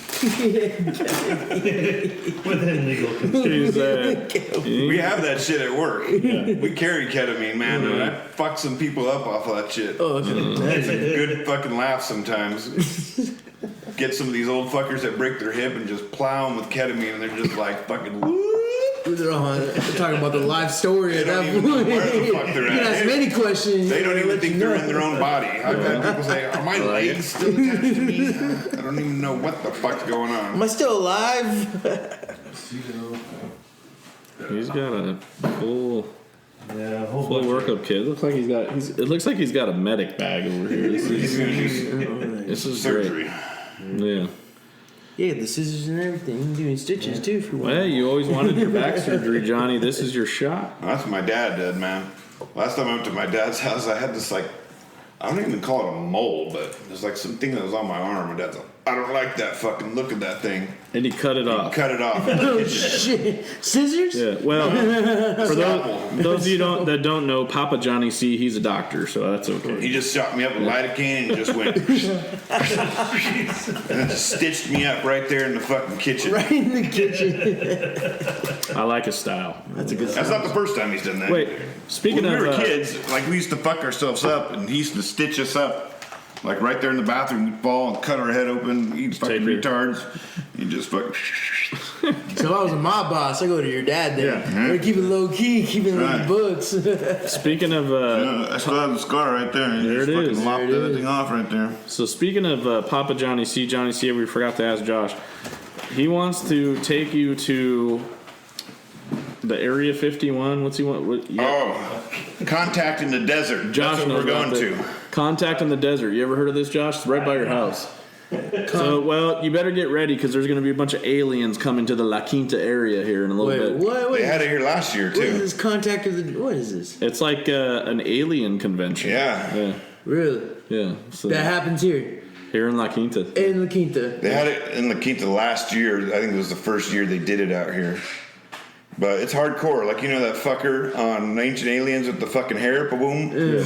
Within legal constraints. We have that shit at work. We carry ketamine, man, and I fuck some people up off of that shit. Oh, okay. It's a good fucking laugh sometimes. Get some of these old fuckers that break their hip and just plow them with ketamine, and they're just like fucking. They're talking about the life story at They don't that even know point. where the fuck they're You can at. ask them any question. They don't even let think you they're know. in their own body. I've had people say, "Are my legs still attached to me?" I don't even know what the fuck's going on. Am I still alive? He's got a full Yeah, a whole full bunch of workup kit. It looks like he's got a medic bag over here. This is Surgery. great. Yeah. Yeah, the scissors and everything. You can do stitches too if you want. Well, you always wanted your back surgery, Johnny. This is your shot. That's what my dad did, man. Last time I went to my dad's house, I had this like, I don't even call it a mole, but there's like something that was on my arm. And Dad's like, I don't like that fucking look at that thing. And he cut it off. Cut it off. Oh shit! Scissors? Yeah. Well, for those of you that don't know, Papa Johnny C, he's a doctor, so that's okay. He just shot me up with lidocaine and just went, and then just stitched me up right there in the fucking kitchen. Right in the kitchen. I like his style. That's a good. That's not the first time he's done that. Wait, speaking When we of were kids, like we used to fuck ourselves up, and he used to stitch us up. Like right there in the bathroom, we'd fall and cut our head open, eat fucking Take it. retards. You just fucking. So if I was a mob boss, I go to your dad there. Yeah. Keep it low key, keep it in Right. the books. Speaking of I still have the scar right there. There just it fucking is. lopped There it everything is. off right there. So speaking of Papa Johnny C, we forgot to ask Josh. He wants to take you to the Area 51. What's he want? Oh, contact in the desert. Josh That's what knows we're going about to. that. Contact in the Desert. You ever heard of this, Josh? It's right by your house. So, well, you better get ready because there's going to be a bunch of aliens coming to the La Quinta area here in a little Wait, bit. what? They had it here last year What is too. this contact of the? What is this? It's like an alien convention. Yeah. Yeah. Really? Yeah. So That happens here here in La Quinta. in La Quinta. They had it in La Quinta last year. I think it was the first year they did it out here. But it's hardcore. Like, you know that fucker on Ancient Aliens with the fucking hair? Boom. Yeah.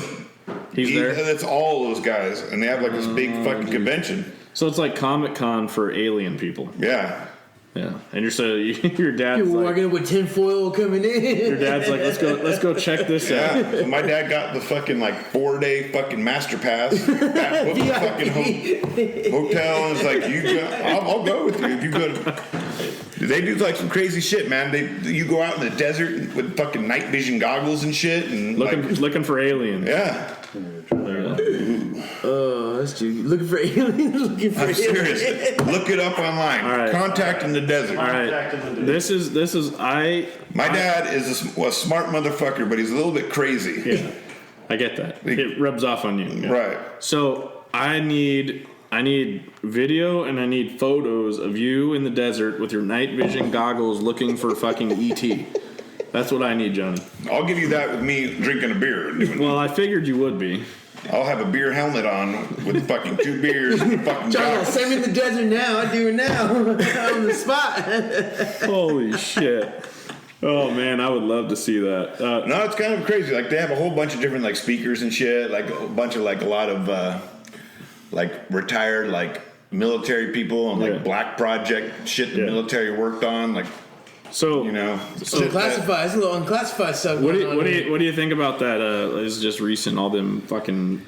He's there. That's all those guys. And they have like this big fucking convention. So it's like Comic-Con for alien people. Yeah. Yeah. And your dad's People like, walking up with tinfoil coming in. your dad's like, let's go check this out. Yeah. So my dad got the fucking like 4-day fucking master pass. That booked the fucking hotel, and it's like, I'll go with you if you go to. They do like some crazy shit, man. You go out in the desert with fucking night vision goggles and shit, and Looking for aliens. yeah. Oh, that's you looking for aliens. Looking for I'm aliens. serious. Look it up online. All right. Contact in the desert. All right. This is My dad is a smart motherfucker, but he's a little bit crazy. Yeah. I get that. It rubs off on you. Right. So I need I need video and I need photos of you in the desert with your night vision goggles looking for fucking ET. That's what I need, Johnny. I'll give you that with me drinking a beer. Well, I figured you would be. I'll have a beer helmet on with fucking 2 beers and a fucking John, goggles. send me in the desert now. I do it now. On the spot. Holy shit. Oh man, I would love to see that. No, it's kind of crazy. Like they have a whole bunch of different like speakers and shit. Like a bunch of like a lot of like retired like military people and like black project shit the military worked on. Like so you know, So unclassified. It's a little unclassified stuff. What do you think about that? It's just recent. All them fucking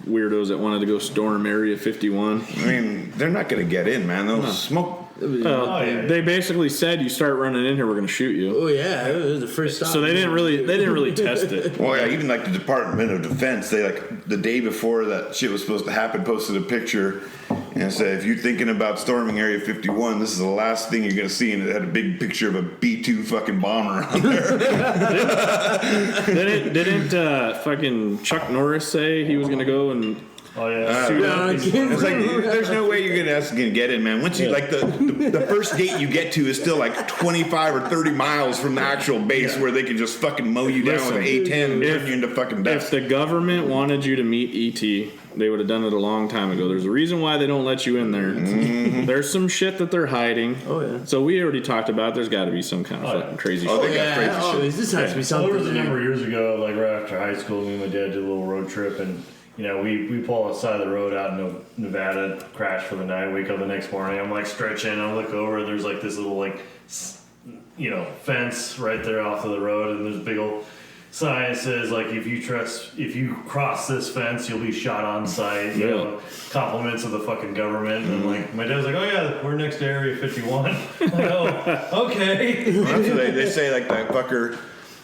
weirdos that wanted to go storm Area 51. I mean, they're not going to get in, man. They'll smoke. They basically said you start running in here, we're going to shoot you. Oh yeah, it was the first stop. So they didn't really test it. Well, yeah, even like the Department of Defense, they like the day before that shit was supposed to happen, posted a picture and said, if you're thinking about storming Area 51, this is the last thing you're going to see. And it had a big picture of a B-2 fucking bomber on there. Didn't fucking Chuck Norris say he was going to go and Oh yeah. It's like there's no way you're gonna get in, man. Once you like the first gate you get to is still like 25 or 30 miles from the actual base where they can just fucking mow you down with an A10 and turn you into fucking dust. If the government wanted you to meet ET, they would have done it a long time ago. There's a reason why they don't let you in there. Mm-hmm. There's some shit that they're hiding. Oh yeah. So we already talked about there's got to be some kind of fucking crazy shit. They got crazy shit. This has to be So something. there was a number of years ago, like right after high school, me and my dad did a little road trip, and you know, we pull outside the road out in Nevada, crash for the night, wake up the next morning. I'm like stretching, I look over, there's like this little like, you know, fence right there off of the road, and there's a big old sign that says like, if you cross this fence, you'll be shot on sight. You know, compliments of the fucking government. And like my dad's like, oh yeah, we're next to Area 51. I'm like, oh, okay. Well, that's what they say, like that fucker.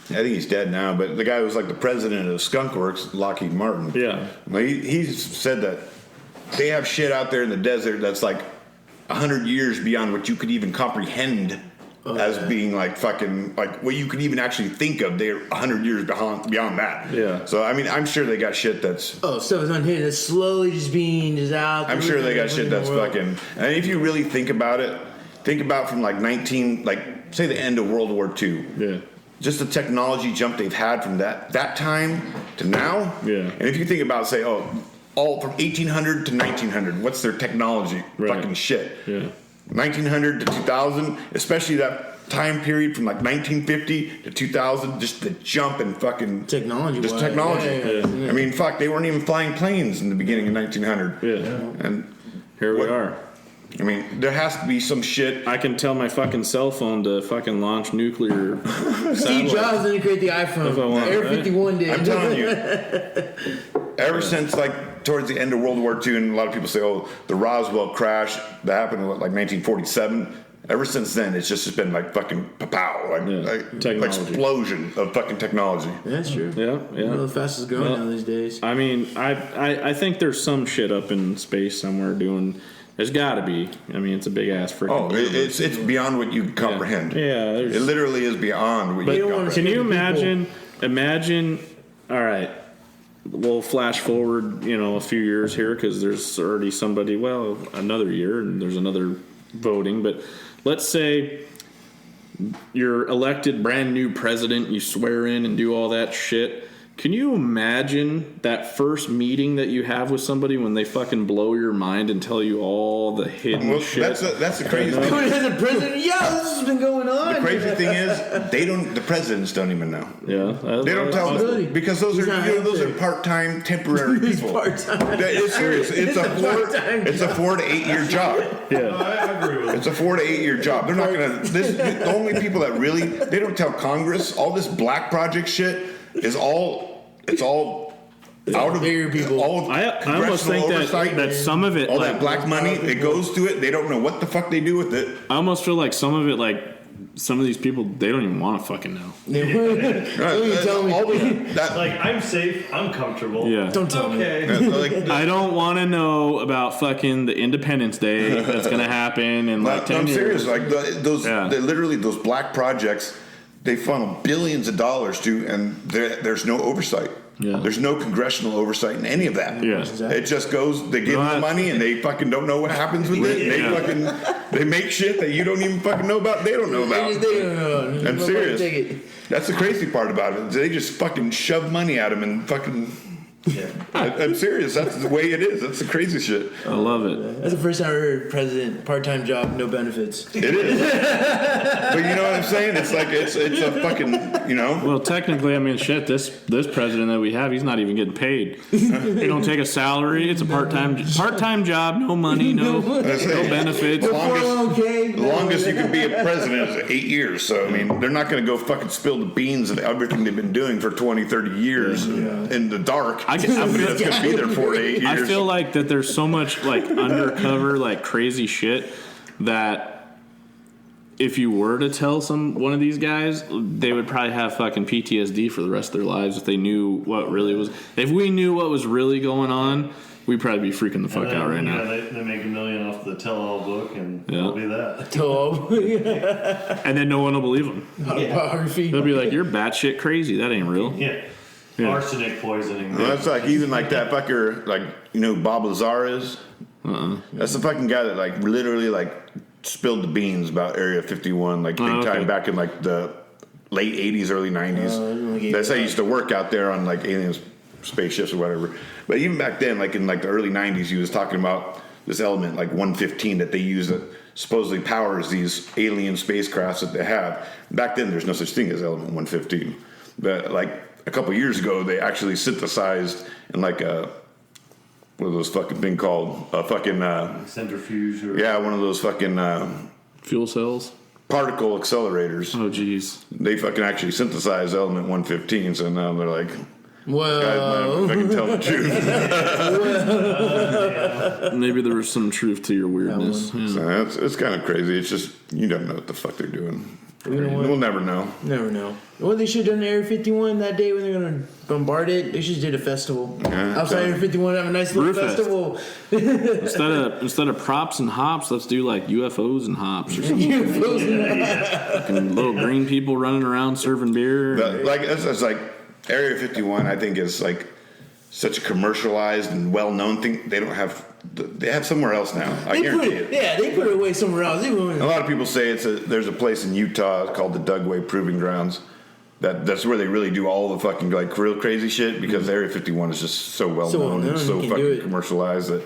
I think he's dead now, but the guy who was like the president of Skunk Works, Lockheed Martin. Yeah. He's said that they have shit out there in the desert that's like 100 years beyond what you could even comprehend as being like fucking, like what you could even actually think of. They're 100 years beyond that. Yeah. So, I mean, I'm sure they got shit that's... Oh, stuff is unhidden. It's slowly just being out. I'm sure they got shit that's fucking... And if you really think about it, think about from like say the end of World War II. Yeah. Just the technology jump they've had from that time to now. Yeah. And if you think about, say, all from 1800 to 1900, what's their technology? Right. Fucking shit. Yeah. 1900 to 2000, especially that time period from like 1950 to 2000, just the jump in fucking technology. Just technology. I mean, fuck, they weren't even flying planes in the beginning of 1900. Yeah. And here we are. I mean, there has to be some shit. I can tell my fucking cell phone to fucking launch nuclear. Steve Jobs didn't create the iPhone. Air 51 did. I'm telling you. Ever since like towards the end of World War II, and a lot of people say, "Oh, the Roswell crash that happened in like 1947." Ever since then, it's just been like fucking pow, like explosion of fucking technology. That's true. Yeah. One of the fastest growing now these days. I mean, I think there's some shit up in space somewhere doing. There's got to be. I mean, it's a big ass freaking. Oh, it's beyond what you can comprehend. Yeah, it literally is beyond what you can comprehend. Can you imagine? Imagine. All right, we'll flash forward, a few years here because there's already somebody. Well, another year, and there's another voting. But let's say you're elected, brand new president. You swear in and do all that shit. Can you imagine that first meeting that you have with somebody when they fucking blow your mind and tell you all the hidden shit? That's the crazy thing. As a president, this has been going on. The crazy thing is, the presidents don't even know. Yeah, they don't tell them because those are part-time, temporary people. Part-time. It's serious. It's a 4 to 8 year job. Yeah, I agree with it's a 4 to 8 year job. They're not gonna. The only people that really they don't tell Congress all this black project shit is all. It's all out of bigger people. I almost think that some of it, all that black money, it goes to it. They don't know what the fuck they do with it. I almost feel like some of it, like some of these people, they don't even want to fucking know. Like, I'm safe, I'm comfortable. Yeah. Don't tell me. I don't want to know about fucking the Independence Day that's gonna happen in like 10 I'm years. serious. Like literally those black projects, they funnel billions of dollars to, and there's no oversight. Yeah. There's no congressional oversight in any of that. Yeah. It just goes, they give them the money and they fucking don't know what happens with it. They make shit that you don't even fucking know about. They don't know about. They don't know. I'm serious. That's the crazy part about it. They just fucking shove money at them and fucking. Yeah. I'm serious. That's the way it is. That's the crazy shit. I love it. That's the first time I heard president, part-time job, no benefits. It is. But you know what I'm saying? It's like it's a fucking, you know. Well, technically, I mean, shit. This president that we have, he's not even getting paid. You don't take a salary. It's a part-time job. No money. No benefits. The longest you can be a president is 8 years. So I mean, they're not going to go fucking spill the beans of everything they've been doing for 20, 30 years in the dark. Somebody that's going to be there 4 to 8 years. I feel like that there's so much like undercover, like crazy shit that if you were to tell one of these guys, they would probably have fucking PTSD for the rest of their lives if they knew what really was. If we knew what was really going on, we'd probably be freaking the fuck out right now. They make $1 million off the tell-all book, and it'll be that. And then no one will believe them. Autobiography. They'll be like, "You're batshit crazy. That ain't real." Yeah. Arsenic poisoning. Well, that's like even like that fucker, like you know who Bob Lazar is. That's the fucking guy that like literally like spilled the beans about Area 51 like big time back in like the late 80s, early 90s. That's how he used to work out there on like alien spaceships or whatever. But even back then, like in like the early 90s, he was talking about this element like 115 that they use that supposedly powers these alien spacecrafts that they have. Back then, there's no such thing as element 115. But like a couple years ago, they actually synthesized in like a what are those fucking thing called a fucking centrifuge or one of those fucking fuel cells, particle accelerators. Oh geez, they fucking actually synthesized element 115. So now they're like, well, I can tell the truth. Maybe there was some truth to your weirdness. So it's kind of crazy. It's just you don't know what the fuck they're doing. We'll never know. Never know. What they should have done in Area 51 that day when they're going to bombard it, they should have did a festival. Outside Area 51, have a nice little festival. Instead of props and hops, let's do like UFOs and hops or something. UFOs and hops. Little green people running around serving beer. Like it's like Area 51, I think is like such a commercialized and well-known thing. They don't have. They have somewhere else now. I guarantee it. Yeah, they put it away somewhere else. A lot of people say there's a place in Utah called the Dugway Proving Grounds. That's where they really do all the fucking like real crazy shit because Area 51 is just so well known and so fucking commercialized that.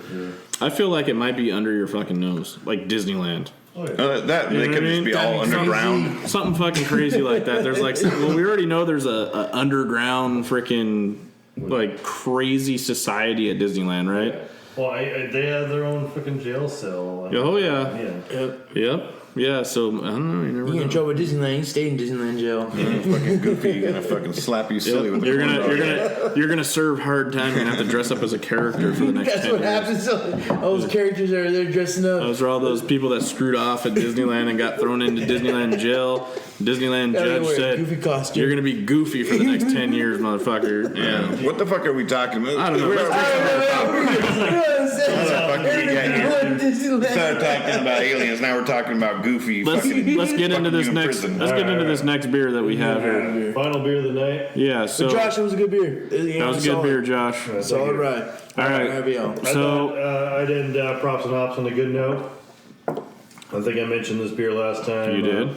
I feel like it might be under your fucking nose, like Disneyland. Oh, yeah. That they could just be all underground. Something fucking crazy like that. There's like, well, we already know there's a underground freaking like crazy society at Disneyland, right? Well, they have their own freaking jail cell. Oh yeah. Yep. Yeah. So I don't know. You never get in trouble with Disneyland. You stayed in Disneyland jail. Fucking goofy, gonna fucking slap you silly with the you're gonna serve hard time. You're gonna have to dress up as a character for the next. That's 10 what years. happens. All those characters are there dressing up. Those are all those people that screwed off at Disneyland and got thrown into Disneyland jail. Disneyland judge said, "You're gonna be goofy for the next 10 years, motherfucker." Yeah. What the fuck are we talking about? I don't know. We started talking about aliens. Now we're talking about goofy. Let's get into this next. Let's get into this next beer that we have here. Final beer of the night. Yeah. So Josh, it was a good beer. That was a good beer, Josh. Solid ride. All right. So I did props and hops on a good note. I think I mentioned this beer last time. You did.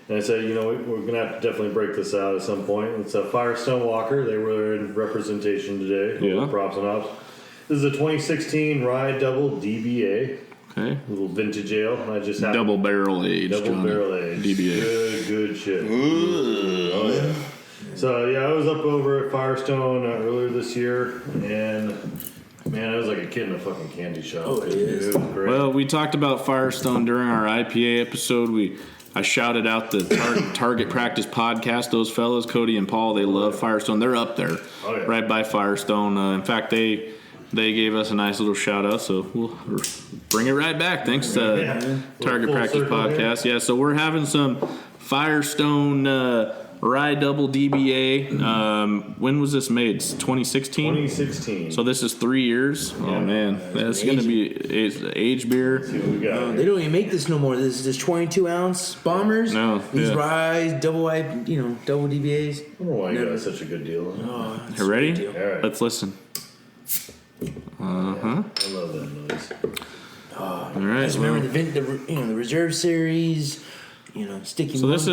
And I said, we're going to have to definitely break this out at some point. It's a Firestone Walker. They were in representation today. Yeah. Props and hops. This is a 2016 Rye Double DBA. Okay. A little vintage ale. I just have double barrel aged. Barrel aged. DBA. Good shit. Ooh. Oh, yeah. So, I was up over at Firestone earlier this year, and man, I was like a kid in a fucking candy shop. Oh, it is. It was great. Well, we talked about Firestone during our IPA episode. I shouted out the Target Practice podcast. Those fellas, Cody and Paul, they love Firestone. They're up there, right by Firestone. In fact, they gave us a nice little shout out, so we'll bring it right back. Thanks to Target Practice podcast. Yeah, so we're having some Firestone Rye Double DBA. When was this made? 2016? 2016. So this is 3 years? Oh, man. That's going to be age beer. Let's see what we got. They don't even make this no more. This is 22-ounce bombers. No, These yeah. Rye, double DBAs. I wonder why you got such a good deal. You ready? All right. Let's listen. I love that noise. All I right. just remember the reserve series. Sticky. So this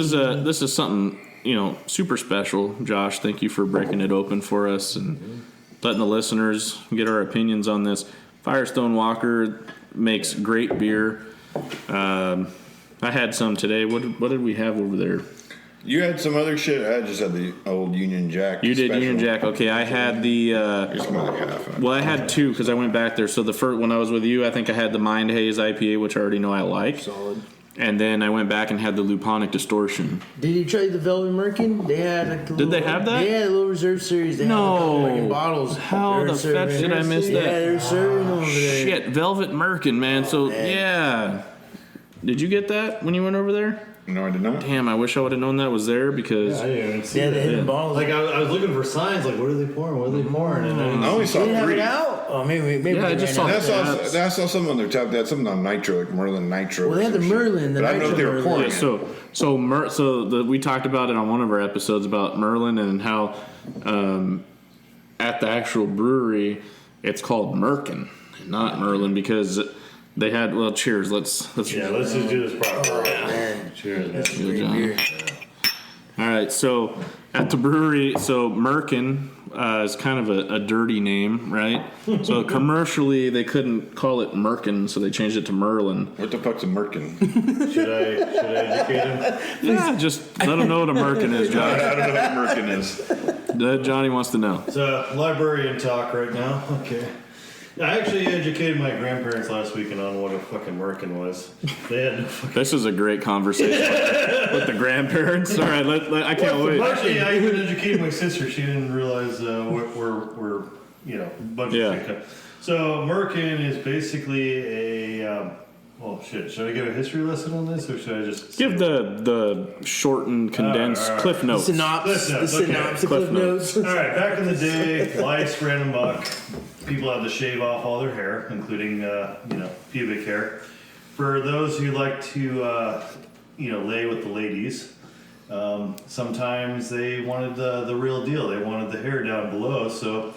is something super special. Josh, thank you for breaking it open for us and letting the listeners get our opinions on this. Firestone Walker makes great beer. I had some today. What did we have over there? You had some other shit. I just had the old Union Jack. You did special. Union Jack. Okay, I had the. Just about half of it. Well, I had two because I went back there. So the first when I was with you, I think I had the Mind Haze IPA, which I already know I like. Solid. And then I went back and had the Luponic Distortion. Did you try the Velvet Merkin? They had Did they have that? They had a little reserve series. They had a couple Merkin bottles. How They were the serving- fetch did I miss that? Yeah, they're serving over there. Shit, Velvet Merkin, man. So yeah, did you get that when you went over there? No, I did not. Damn, I wish I would have known that was there because I didn't even see Yeah, that. the hidden bottles. Like I was looking for signs. Like, what are they pouring? What are they pouring? And I didn't I only saw They didn't have it 3. out. Oh, maybe. Yeah, I just saw And that. I saw something on their tap. They had something on Nitro, like Merlin Nitro. Well, they had or the some shit. Merlin, the But I don't know if they Nitro were Merlin. pouring Yeah, we talked about it on one of our episodes about Merlin and how at the actual brewery it's called Merkin, not Merlin, because they had. Well, cheers. Let's let's just do this proper. Man, Cheers, man. Good job. beer. All right, so at the brewery, so Merkin is kind of a dirty name, right? So commercially, they couldn't call it Merkin, so they changed it to Merlin. What the fuck's a Merkin? Should I educate him? Yeah, just let them know what a Merkin is, I Josh. don't know what Merkin is. Johnny wants to know. It's a librarian talk right now. Okay. I actually educated my grandparents last weekend on what a fucking Merkin was. They had no fucking... This is a great conversation with the grandparents. All right, I can't wait. Actually, I even educated my sister. She didn't realize we're bunch of shit. So Merkin is basically a well, shit. Should I give a history lesson on this, or should I just Give the shortened, condensed all right. Cliff Notes. Synopsis, Cliff notes. All right, back in the day, lice ran amok. People had to shave off all their hair, including pubic hair. For those who like to lay with the ladies, sometimes they wanted the real deal. They wanted the hair down below, so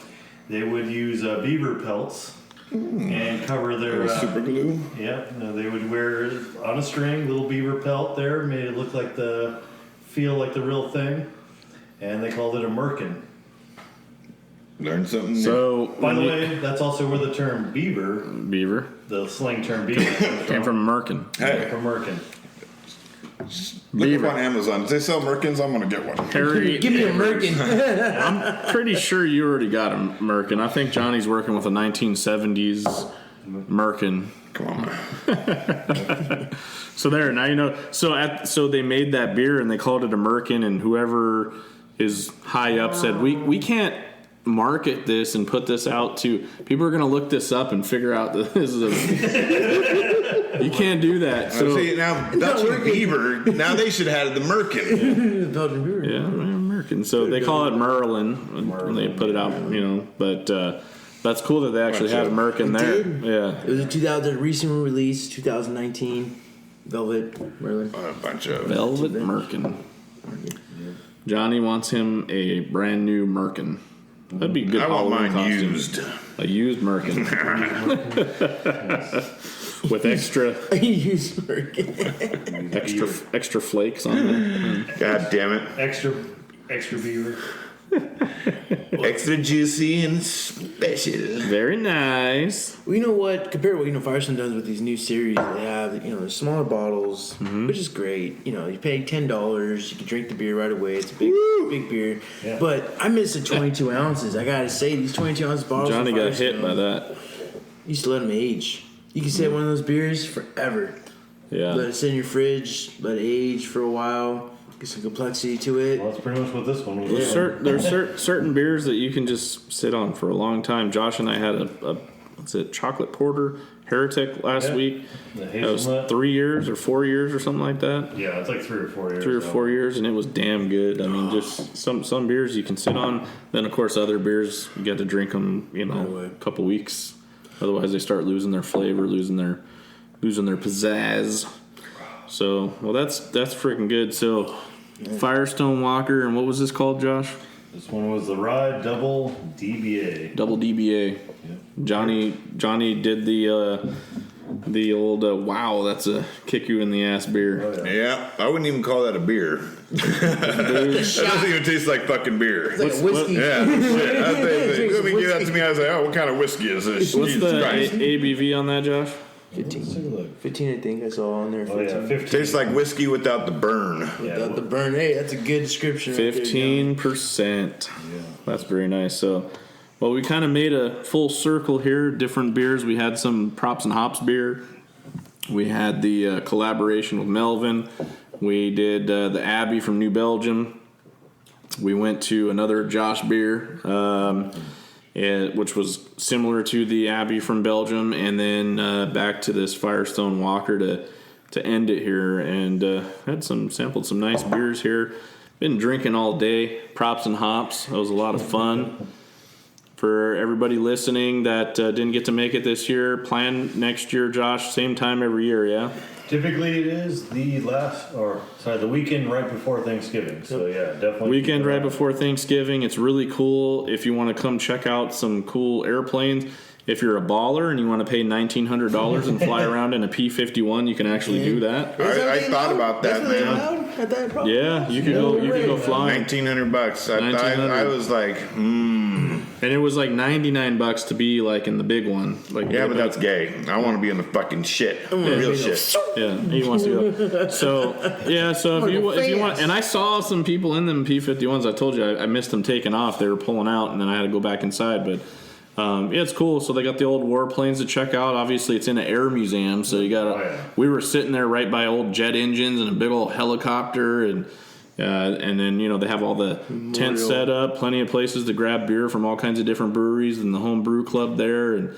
they would use beaver pelts and cover their Super glue. Yeah, they would wear on a string little beaver pelt there, made it look like feel like the real thing, and they called it a merkin. Learn something new. So, By the way, that's also where the term beaver, the slang term beaver, came from Merkin. Hey, from merkin. look up on Amazon. If they sell Merkins, I'm going to get one. Harry, Give me a Merkin. I'm pretty sure you already got a Merkin. I think Johnny's working with a 1970s Merkin. Come on, man. So there, now you know. So they made that beer and they called it a Merkin, and whoever is high up said we can't market this and put this out to people are going to look this up and figure out that this is a you can't do that. So See, now Belgian Beaver, now they should have had the Merkin. yeah, Merkin. So they call it Merlin when they put it out, but that's cool that they actually have Merkin there. Yeah. It was a 2000 recent release, 2019. Velvet Merlin. A bunch of Velvet Merkin. Johnny wants him a brand new Merkin. That'd be a good. I want Halloween mine costume. used. A used Merkin. With extra extra flakes on them. God damn it. Extra beaver. Extra juicy and special. Very nice. Well, you know what? Compared to what Firestone does with these new series, they have the smaller bottles, which is great. You pay $10, you can drink the beer right away. It's a big beer. Yeah. But I miss the 22 ounces. I gotta say, these 22 ounce bottles. Johnny of got hit Firestone, by that. You used to let them age. You can sit one of those beers forever. Yeah. Let it sit in your fridge. Let it age for a while. Get some complexity to it. Well, that's pretty much what this one was. There's certain beers that you can just sit on for a long time. Josh and I had a chocolate porter Heretic last week. The That was hazelnut. 3 years or 4 years or something like that. Yeah, it's like 3 or 4 years. 3 or 4 years, and it was damn good. I mean, just some beers you can sit on. Then, of course, other beers, you get to drink them, a couple weeks. Otherwise, they start losing their flavor, losing their pizzazz. So, well, that's freaking good. So, Firestone Walker, and what was this called, Josh? This one was the Rye Double DBA. Double DBA. Johnny did the old wow, that's a kick you in the ass beer. Oh, Yeah, I wouldn't even call that a beer. That doesn't even taste like fucking beer. It's like a whiskey. Yeah, shit. Let me give that to me. I was like, oh, what kind of whiskey is this? What's Jesus the Christ. ABV on that, Josh? 15, I think I saw on there. Oh, yeah, 15. Tastes like whiskey without the burn. Yeah, The burn. Hey, that's a good description. right there, John. 15%. That's very nice. So, well, we kind of made a full circle here. Different beers. We had some Props and Hops beer. We had the collaboration with Melvin. We did the Abbey from New Belgium. We went to another Josh beer, which was similar to the Abbey from Belgium, and then back to this Firestone Walker to end it here. And sampled some nice beers here. Been drinking all day. Props and Hops. That was a lot of fun. For everybody listening that didn't get to make it this year, plan next year, Josh. Same time every year, yeah? Typically, it is the weekend right before Thanksgiving. So yeah, definitely. Weekend right before Thanksgiving. It's really cool. If you want to come check out some cool airplanes, if you're a baller and you want to pay $1,900 and fly around in a P-51, you can actually do that. I thought about that, man. Yeah, you could go fly. $1,900. I was like, And it was like $99 to be like in the big one. Like yeah, but that's gay. I want to be in the fucking shit, real shit. Yeah, he wants to go. So yeah, so if you want, and I saw some people in them P-51s. I told you I missed them taking off. They were pulling out, and then I had to go back inside. But yeah, it's cool. So they got the old warplanes to check out. Obviously, it's in an air museum, so you got. We were sitting there right by old jet engines and a big old helicopter, and then they have all the tents set up, plenty of places to grab beer from all kinds of different breweries, and the Homebrew Club there, and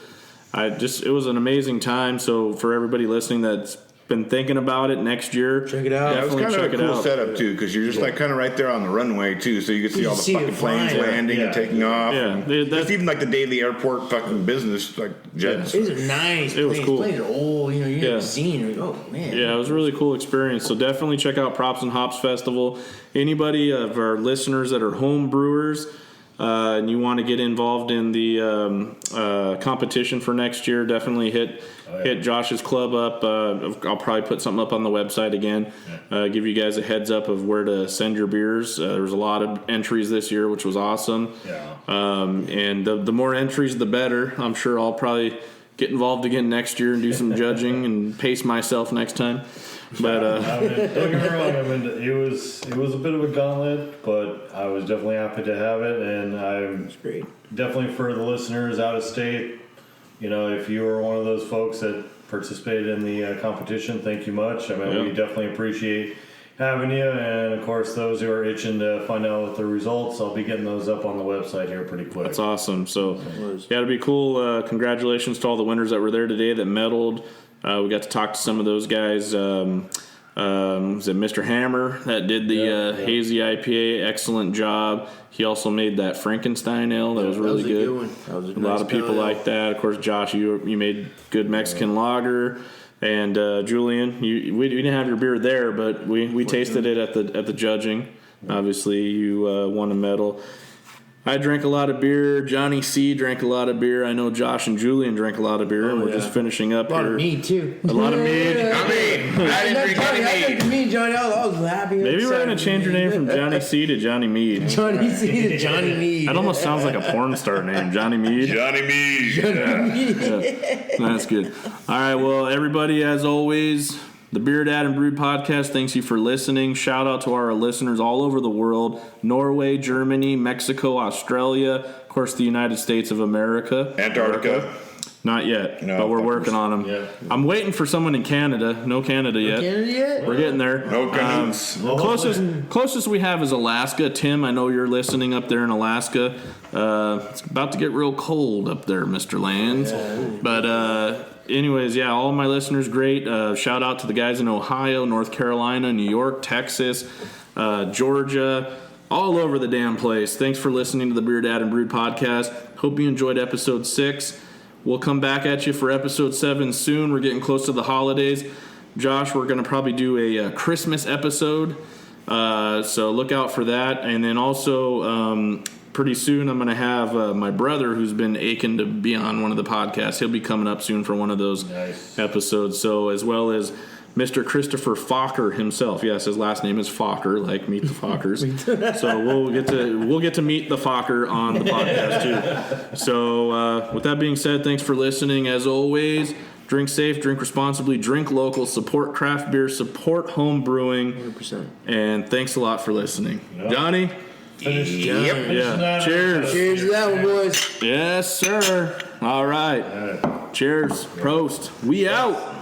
it was an amazing time. So for everybody listening that's been thinking about it next year, check it out. Yeah, it was kind of a cool setup too, because you're just like kind of right there on the runway too, so you can see all the fucking planes landing and taking off. Yeah, it's even like the daily airport fucking business, like jets. These are nice. It was cool. Planes are old, you never seen. Oh man. Yeah, it was a really cool experience. So definitely check out Props and Hops Festival. Anybody of our listeners that are home brewers, and you want to get involved in the competition for next year, definitely hit Josh's club up. I'll probably put something up on the website again. Give you guys a heads up of where to send your beers. There was a lot of entries this year, which was awesome. Yeah. And the more entries, the better. I'm sure I'll probably get involved again next year and do some judging and pace myself next time. But don't get me wrong. It was a bit of a gauntlet, but I was definitely happy to have it, and I'm definitely for the listeners out of state. If you were one of those folks that participated in the competition, thank you much. I mean, we definitely appreciate having you, and of course, those who are itching to find out what the results, I'll be getting those up on the website here pretty quick. That's awesome. So, yeah, it'd be cool. Congratulations to all the winners that were there today that medaled. We got to talk to some of those guys. Was it Mr. Hammer that did the hazy IPA? Excellent job. He also made that Frankenstein ale. That was really good. That was a lot of people like that. Of course, Josh, you made good Mexican lager. And Julian, we didn't have your beer there, but we tasted it at the judging. Obviously, you won a medal. I drank a lot of beer. Johnny C drank a lot of beer. I know Josh and Julian drank a lot of beer, and we're just finishing up here. A lot of mead, too. A lot of mead. I didn't drink any mead. Me, Johnny, I was happy. Maybe we're going to change your name from Johnny C to Johnny Mead. Johnny C to Johnny Mead. That almost sounds like a porn star name. Johnny Mead. Johnny Mead. Yeah. That's good. All right, well, everybody, as always, the BeerDad and Brewed podcast, thanks you for listening. Shout out to our listeners all over the world. Norway, Germany, Mexico, Australia, of course, the United States of America. Antarctica. Not yet, No, but we're working on them. Yeah. I'm waiting for someone in Canada. No Canada yet. We're getting there. No guns. Closest we have is Alaska. Tim, I know you're listening up there in Alaska. It's about to get real cold up there, Mr. Lands. But anyways, yeah, all my listeners, great. Shout out to the guys in Ohio, North Carolina, New York, Texas, Georgia, all over the damn place. Thanks for listening to the BeerDad and Brewed podcast. Hope you enjoyed episode 6. We'll come back at you for episode 7 soon. We're getting close to the holidays. Josh, we're going to probably do a Christmas episode, so look out for that. And then also, pretty soon I'm going to have my brother, who's been aching to be on one of the podcasts. He'll be coming up soon for one of those episodes. So as well as Mr. Christopher Fokker himself. Yes, his last name is Fokker, like Meet the Fockers. So we'll get to meet the Fokker on the podcast too. So with that being said, thanks for listening. As always, drink safe, drink responsibly, drink local, support craft beer, support home brewing. 100%. And thanks a lot for listening. Johnnie? Finish. Yeah. Cheers. Cheers to that one, boys. Yes, sir. All right. Cheers. Prost. We out.